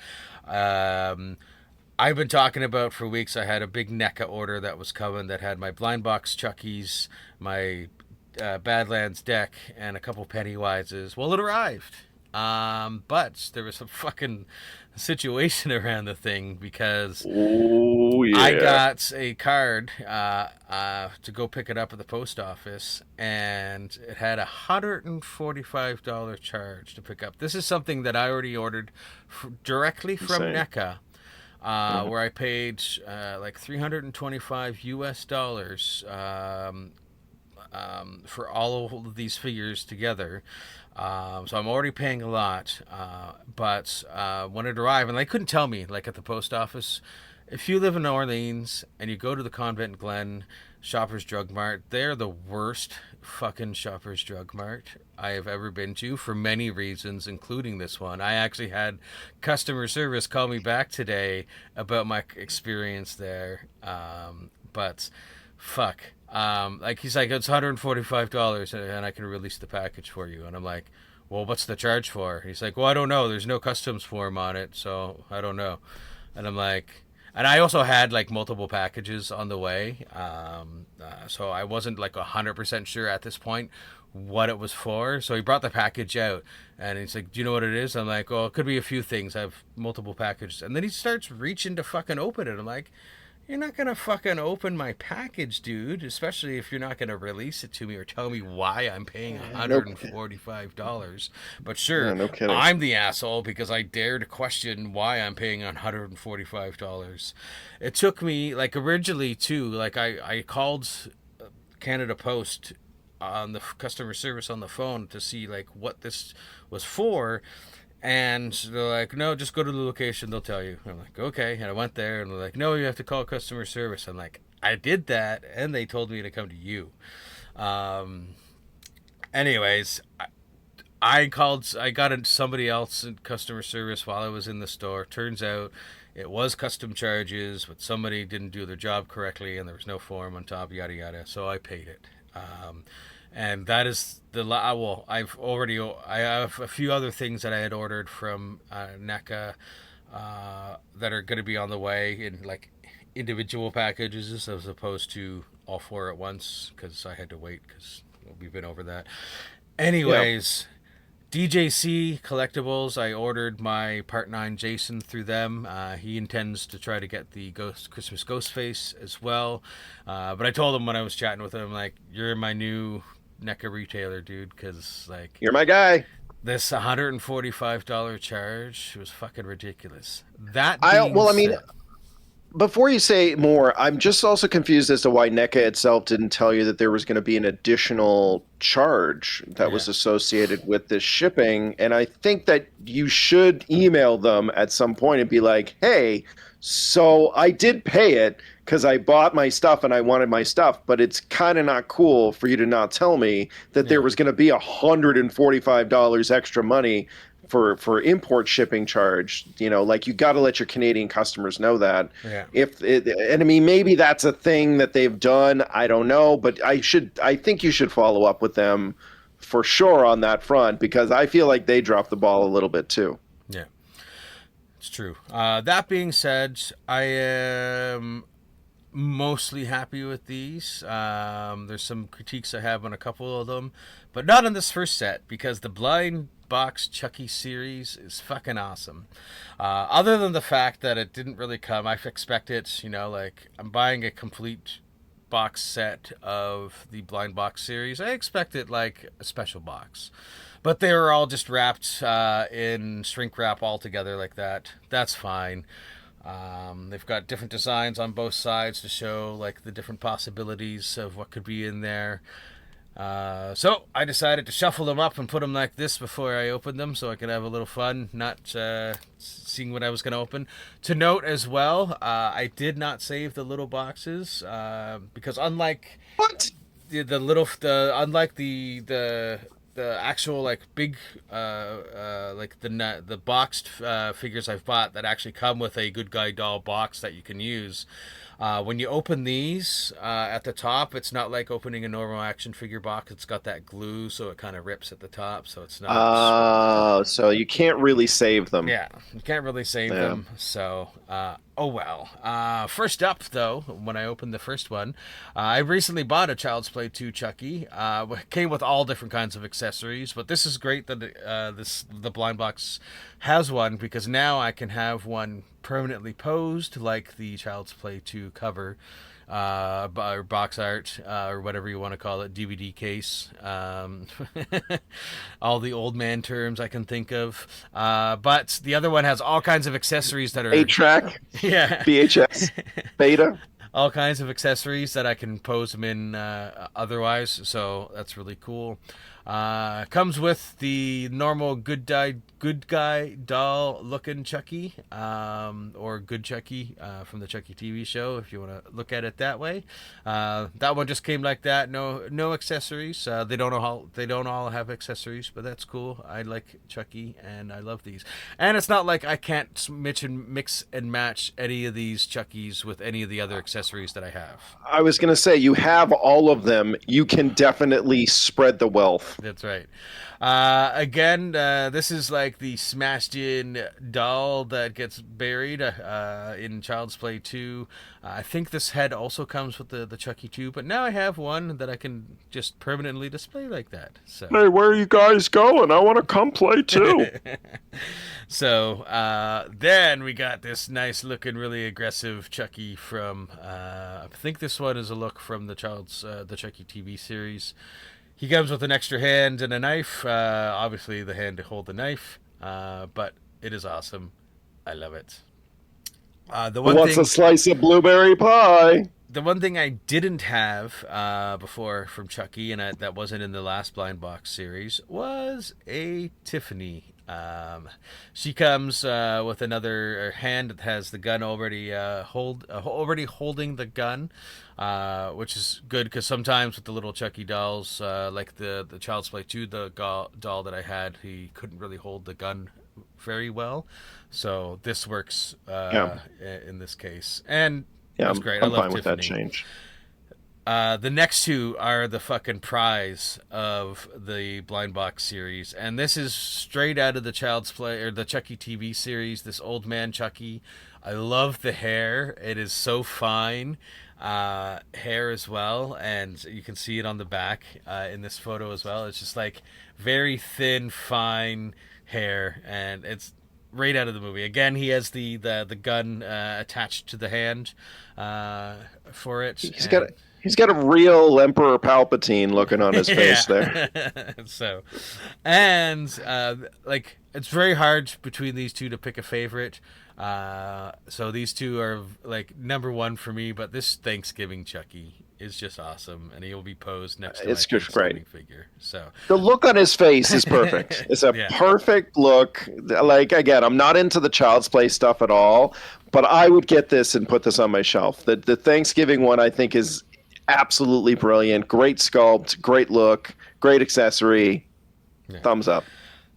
I've been talking about for weeks. I had a big NECA order that was coming that had my blind box Chuckies, my Badlands deck, and a couple Pennywises. Well, it arrived. But there was a fucking situation around the thing because Oh, yeah. I got a card to go pick it up at the post office, and it had $145 charge to pick up. This is something that I already ordered directly from Insane. NECA, where I paid like $325 US for all of these figures together. So I'm already paying a lot, but when it arrived, and they couldn't tell me, like at the post office, if you live in New Orleans and you go to the Convent Glen Shoppers Drug Mart, they're the worst fucking Shoppers Drug Mart I have ever been to for many reasons, including this one. I actually had customer service call me back today about my experience there, but fuck. Like he's like, it's $145 and I can release the package for you. And I'm like, well, what's the charge for? He's like, well, I don't know. There's no customs form on it, so I don't know. And I'm like, and I also had like multiple packages on the way. So I wasn't like 100% sure at this point what it was for. So he brought the package out and he's like, do you know what it is? I'm like, well, it could be a few things. I have multiple packages. And then he starts reaching to fucking open it. I'm like, you're not going to fucking open my package, dude, especially if you're not going to release it to me or tell me why I'm paying $145. But sure, no kidding. I'm the asshole because I dare to question why I'm paying $145. It took me, like, originally, too, like, I called Canada Post on the customer service on the phone to see, like, what this was for. And they're like, no, just go to the location. They'll tell you. I'm like, okay. And I went there, and they're like, no, you have to call customer service. I'm like, I did that, and they told me to come to you. Anyways, I got somebody else in customer service while I was in the store. Turns out it was custom charges, but somebody didn't do their job correctly, and there was no form on top, yada, yada. So I paid it. And that is well, I have a few other things that I had ordered from NECA that are going to be on the way in like individual packages as opposed to all four at once because I had to wait because we've been over that. Anyways, DJC Collectibles, I ordered my Part 9 Jason through them. He intends to try to get the Christmas Ghostface as well. But I told him when I was chatting with him, like, you're my new NECA retailer, dude, because, like... You're my guy. This $145 charge was fucking ridiculous. That Before you say more, I'm just also confused as to why NECA itself didn't tell you that there was going to be an additional charge that was associated with this shipping. And I think that you should email them at some point and be like, hey, so I did pay it because I bought my stuff and I wanted my stuff, but it's kind of not cool for you to not tell me that there was going to be $145 extra money for import shipping charge. You know, like, you got to let your Canadian customers know that. And I mean, maybe that's a thing that they've done. I don't know, but I think you should follow up with them for sure on that front, because I feel like they dropped the ball a little bit too. Yeah, it's true. That being said, I am mostly happy with these. There's some critiques I have on a couple of them, but not on this first set, because the blind box Chucky series is fucking awesome. Other than the fact that it didn't really come, I expect it, you know, like, I'm buying a complete box set of the blind box series. I expect it like a special box, but they were all just wrapped in shrink wrap all together like that. That's fine. They've got different designs on both sides to show, like, the different possibilities of what could be in there. So I decided to shuffle them up and put them like this before I opened them, so I could have a little fun, not seeing what I was going to open. To note as well, I did not save the little boxes unlike the the actual like big like the boxed figures I've bought that actually come with a Good Guy doll box that you can use. When you open these at the top, it's not like opening a normal action figure box. It's got that glue, so it kind of rips at the top, so it's not. So you can't really save them. Yeah, you can't really save them. So, oh well. First up, though, when I opened the first one, I recently bought a Child's Play 2 Chucky. Came with all different kinds of accessories, but this is great that the blind box has one, because now I can have one permanently posed like the Child's Play 2 cover. Or box art, or whatever you want to call it, DVD case, all the old man terms I can think of. But the other one has all kinds of accessories that are 8-track, yeah, VHS, Beta. All kinds of accessories that I can pose them in otherwise, so that's really cool. Comes with the normal good guy doll looking Chucky, or Good Chucky from the Chucky TV show, if you want to look at it that way. That one just came like that, no accessories. They don't all have accessories, but that's cool. I like Chucky and I love these. And it's not like I can't mix and match any of these Chuckies with any of the other accessories that I have. I was going to say, you have all of them. You can definitely spread the wealth. That's right. Again, this is like the smashed in doll that gets buried in Child's Play 2. I think this head also comes with the Chucky 2, but now I have one that I can just permanently display like that. So. Hey, where are you guys going? I want to come play too. So then we got this nice looking, really aggressive Chucky from, I think this one is a look from the Chucky TV series. He comes with an extra hand and a knife. Obviously, the hand to hold the knife. But it is awesome. I love it. What's a slice of blueberry pie? The one thing I didn't have before from Chucky, and that wasn't in the last Blind Box series, was a Tiffany. She comes with another hand that has the gun already holding the gun, which is good, because sometimes with the little Chucky dolls, like the Child's Play 2 doll that I had, he couldn't really hold the gun very well. So this works in this case, and that's great. I'm I love fine with Tiffany. that change. The next two are the fucking prize of the Blind Box series, and this is straight out of the Child's Play or the Chucky TV series. This old man Chucky. I love the hair; it is so fine hair as well, and you can see it on the back in this photo as well. It's just like very thin, fine hair, and it's right out of the movie. Again, he has the gun attached to the hand for it. He's got a real Emperor Palpatine looking on his face there. So, and like, it's very hard between these two to pick a favorite. So these two are like number one for me. But this Thanksgiving Chucky is just awesome, and he'll be posed next to my Thanksgiving figure. So the look on his face is perfect. It's a perfect look. Like, again, I'm not into the Child's Play stuff at all, but I would get this and put this on my shelf. The Thanksgiving one, I think, is absolutely brilliant. Great sculpt, great look, great accessory. Thumbs up.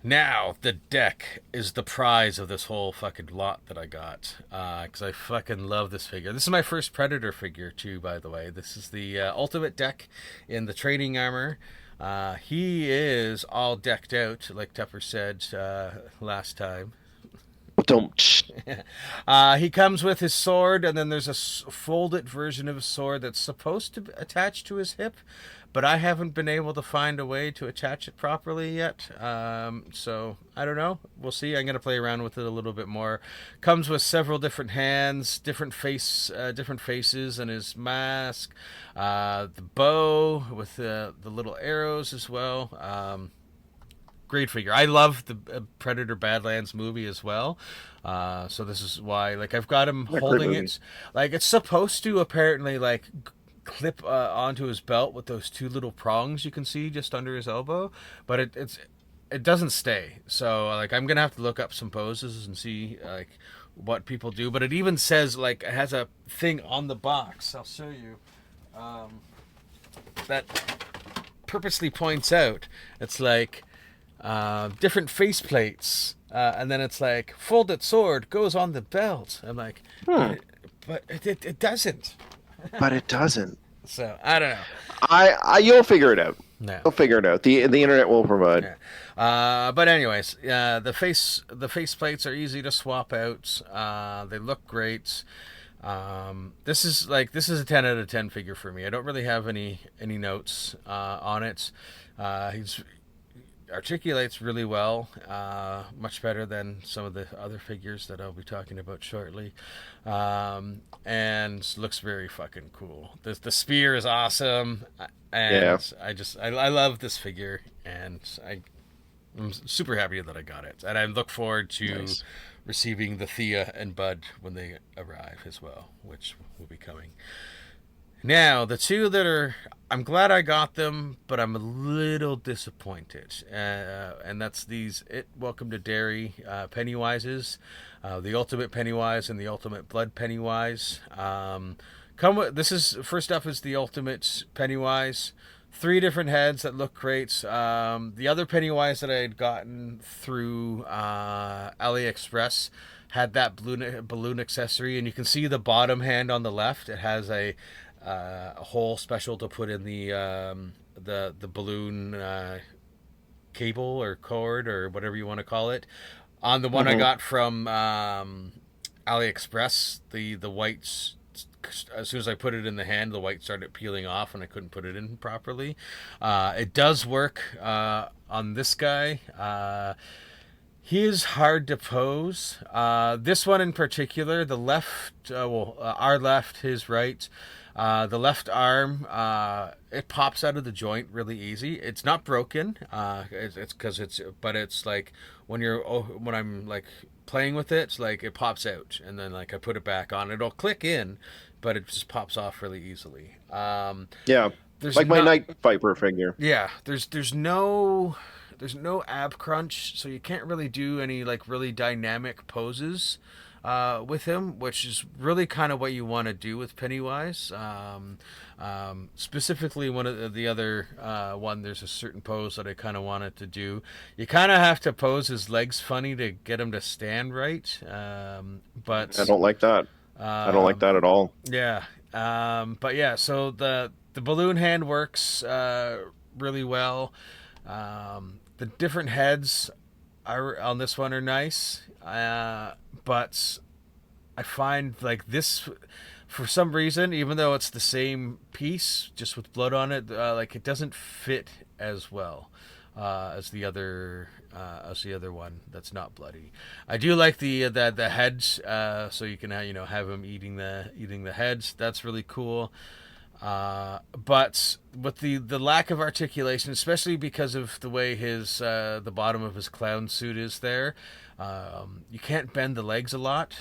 Now, the deck is the prize of this whole fucking lot that I got, because I fucking love this figure. This is my first Predator figure, too, by the way. This is the ultimate deck in the training armor. He is all decked out, like Tupper said last time. He comes with his sword, and then there's a folded version of his sword that's supposed to attach to his hip, but I haven't been able to find a way to attach it properly yet. So I don't know. We'll see. I'm gonna play around with it a little bit more. Comes with several different hands, different faces, and his mask. The bow with the little arrows as well. Great figure. I love the Predator Badlands movie as well. So this is why, like, I've got him holding it. Like, it's supposed to apparently, like, clip onto his belt with those two little prongs you can see just under his elbow, but it doesn't stay. So, like, I'm gonna have to look up some poses and see, like, what people do. But it even says, like, it has a thing on the box. I'll show you. That purposely points out, it's like different faceplates, and then it's like folded sword goes on the belt. I'm like, but it doesn't. But it doesn't. So I don't know. You'll figure it out. No. You'll figure it out. The internet will provide. Yeah. But anyways, the face plates are easy to swap out. They look great. This is a 10 out of 10 figure for me. I don't really have any notes on it. He's articulates really well, much better than some of the other figures that I'll be talking about shortly, and looks very fucking cool. The spear is awesome, and I love this figure, and I'm super happy that I got it, and I look forward to receiving the Thea and Bud when they arrive as well, which will be coming. Now, the two that are... I'm glad I got them, but I'm a little disappointed. And that's these Welcome to Derry Pennywises. The Ultimate Pennywise and the Ultimate Blood Pennywise. First up is the Ultimate Pennywise. 3 different heads that look great. The other Pennywise that I had gotten through AliExpress had that balloon accessory, and you can see the bottom hand on the left. It has a hole special to put in the balloon cable or cord or whatever you want to call it. On the one I got from AliExpress, the whites, as soon as I put it in the hand, the white started peeling off and I couldn't put it in properly. It does work on this guy. He is hard to pose. This one in particular, the left, our left, his right. The left arm, it pops out of the joint really easy. It's not broken. But it's like when I'm like playing with it, it's like it pops out, and then like I put it back on. It'll click in, but it just pops off really easily. There's like my Night Viper figure. Yeah, there's no ab crunch, so you can't really do any like really dynamic poses with him, which is really kind of what you want to do with Pennywise. Specifically, one of the other one, there's a certain pose that I kind of wanted to do. You kind of have to pose his legs funny to get him to stand right. But I don't like that. I don't like that at all. Yeah. But yeah, so the balloon hand works really well. The different heads on this one are nice. But I find like this, for some reason, even though it's the same piece, just with blood on it, like it doesn't fit as well as the other one that's not bloody. I do like the heads, so you can have him eating the heads. That's really cool. But with the lack of articulation, especially because of the way his the bottom of his clown suit is there, you can't bend the legs a lot,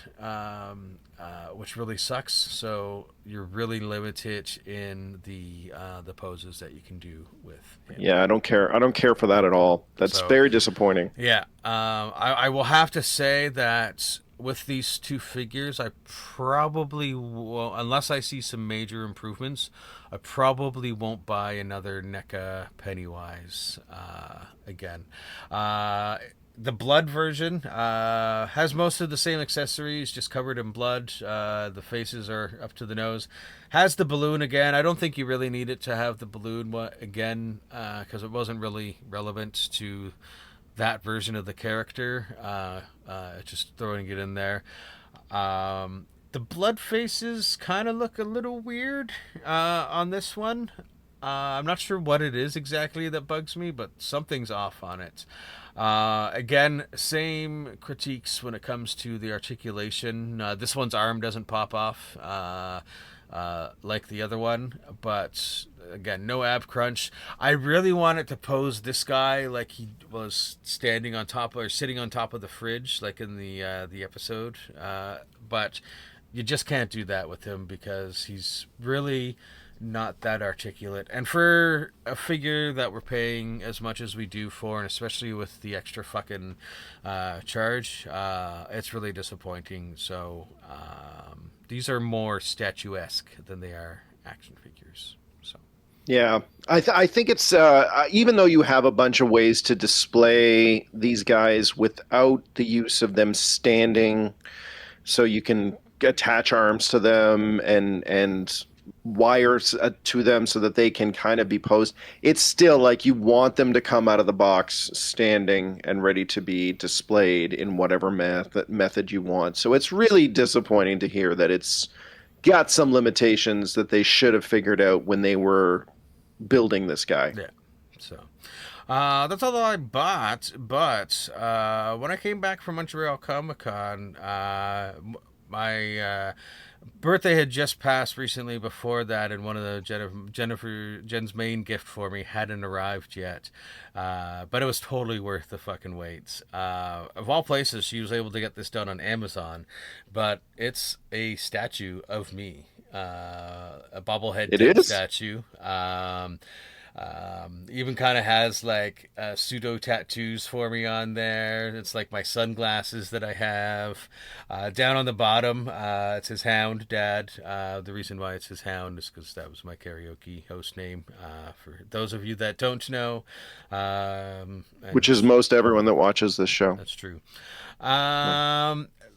which really sucks. So you're really limited in the poses that you can do with him. Yeah, I don't care for that at all. That's very disappointing. Yeah, I will have to say that with these two figures, I probably will, unless I see some major improvements, I probably won't buy another NECA Pennywise again. The blood version has most of the same accessories, just covered in blood. The faces are up to the nose. Has the balloon again. I don't think you really need it to have the balloon again, because it wasn't really relevant to that version of the character. Just throwing it in there. The blood faces kind of look a little weird on this one. I'm not sure what it is exactly that bugs me, but something's off on it. Again, same critiques when it comes to the articulation. This one's arm doesn't pop off like the other one, but again, no ab crunch. I really wanted to pose this guy like he was standing on top or sitting on top of the fridge, like in the episode, but you just can't do that with him because he's really not that articulate. And for a figure that we're paying as much as we do for, and especially with the extra fucking charge, it's really disappointing. So these are more statuesque than they are action figures. So Yeah, I think it's even though you have a bunch of ways to display these guys without the use of them standing, so you can attach arms to them and wires to them so that they can kind of be posed. It's still like you want them to come out of the box standing and ready to be displayed in whatever method you want. So it's really disappointing to hear that it's got some limitations that they should have figured out when they were building this guy. Yeah. So that's all I bought. But when I came back from Montreal Comic Con, my birthday had just passed recently before that, and one of the Jen's main gift for me hadn't arrived yet. But it was totally worth the fucking wait. Of all places, she was able to get this done on Amazon, but it's a statue of me. A bobblehead statue. Even kind of has like pseudo tattoos for me on there. It's like my sunglasses that I have. Down on the bottom, it's his hound, Dad. The reason why it's his hound is because that was my karaoke host name. For those of you that don't know, which is most everyone that watches this show. That's true.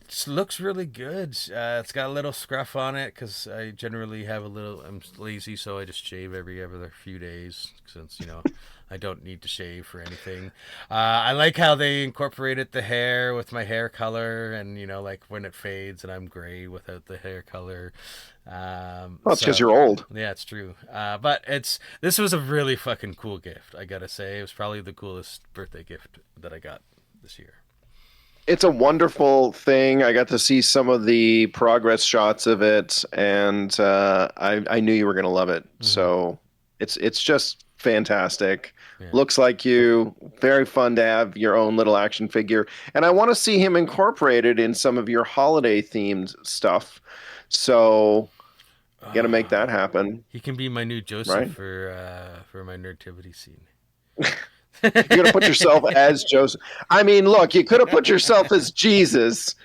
It looks really good. It's got a little scruff on it because I generally have I'm lazy, so I just shave every other few days since, I don't need to shave for anything. I like how they incorporated the hair with my hair color and, like when it fades and I'm gray without the hair color. Well, it's because you're old. Yeah, it's true. But this was a really fucking cool gift, I gotta say. It was probably the coolest birthday gift that I got this year. It's a wonderful thing. I got to see some of the progress shots of it, and I knew you were going to love it. Mm-hmm. So it's just fantastic. Yeah. Looks like you. Very fun to have your own little action figure. And I want to see him incorporated in some of your holiday-themed stuff. So got to make that happen. He can be my new Joseph, right? For my Nerdtivity scene. You're going to put yourself as Joseph. I mean, look, you could have put yourself as Jesus,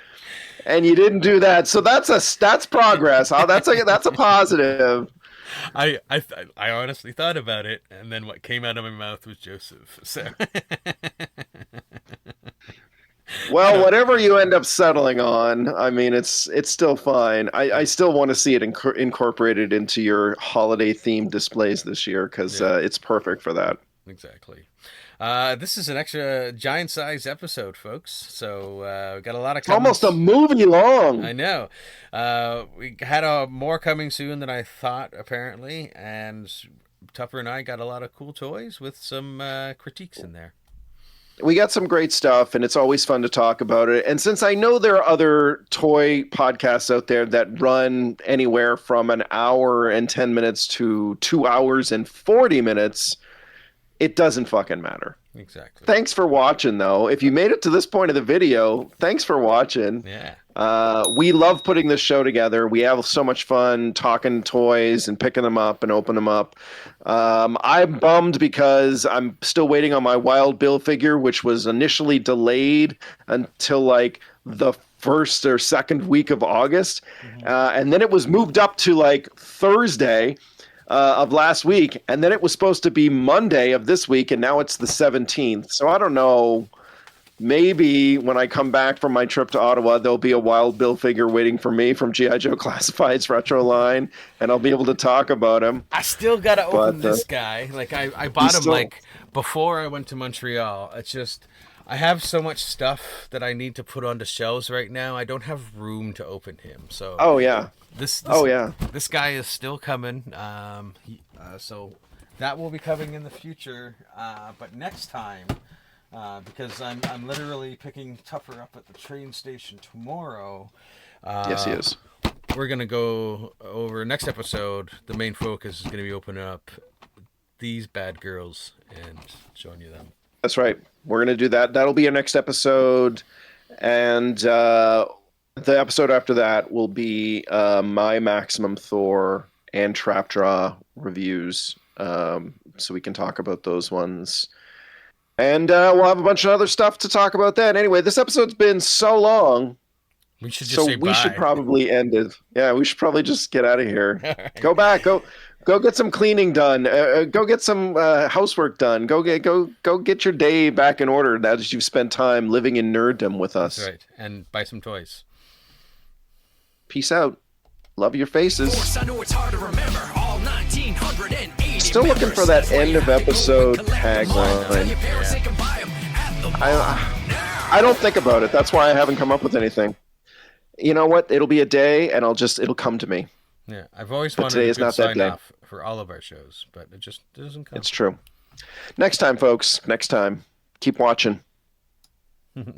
and you didn't do that. So that's progress. That's a positive. I honestly thought about it, and then what came out of my mouth was Joseph. So. Well, whatever you end up settling on, I mean, it's still fine. I still want to see it incorporated into your holiday-themed displays this year because it's perfect for that. Exactly. This is an extra giant-size episode, folks. So we got a lot of. Almost a movie long. I know. We had more coming soon than I thought, apparently, and Tupper and I got a lot of cool toys with some critiques in there. We got some great stuff, and it's always fun to talk about it. And since I know there are other toy podcasts out there that run anywhere from an hour and 10 minutes to 2 hours and 40 minutes. It doesn't fucking matter. Exactly. Thanks for watching, though. If you made it to this point of the video, thanks for watching. Yeah. We love putting this show together. We have so much fun talking toys and picking them up and opening them up. I'm bummed because I'm still waiting on my Wild Bill figure, which was initially delayed until like the first or second week of August. Mm-hmm. And then it was moved up to like Thursday of last week, and then it was supposed to be Monday of this week, and now it's the 17th. So I don't know. Maybe when I come back from my trip to Ottawa, there'll be a Wild Bill figure waiting for me from G.I. Joe Classifieds Retro line, and I'll be able to talk about him. I still got to open this guy. Like, I bought him, like, before I went to Montreal. It's just, I have so much stuff that I need to put onto shelves right now. I don't have room to open him. So. Oh, yeah. This guy is still coming, so that will be coming in the future. But next time, because I'm literally picking Tupper up at the train station tomorrow. Yes, he is. We're gonna go over next episode. The main focus is gonna be opening up these bad girls and showing you them. That's right. We're gonna do that. That'll be our next episode, and the episode after that will be my Maximum Thor and Trapjaw reviews, so we can talk about those ones. And we'll have a bunch of other stuff to talk about then. Anyway, this episode's been so long, we should just say bye. Should probably end it. Yeah, we should probably just get out of here. Right. Go Go get some cleaning done. Go get some housework done. Go get your day back in order now that you've spent time living in nerddom with us. That's right. And buy some toys. Peace out. Love your faces. I know it's hard to remember all 1980 Still looking for that end of episode tagline. I don't think about it. That's why I haven't come up with anything. You know what? It'll be a day, and it'll come to me. Yeah, I've always But wanted today a is good not that day. sign-off for all of our shows, but it just doesn't come. It's true. Next time, folks. Next time. Keep watching.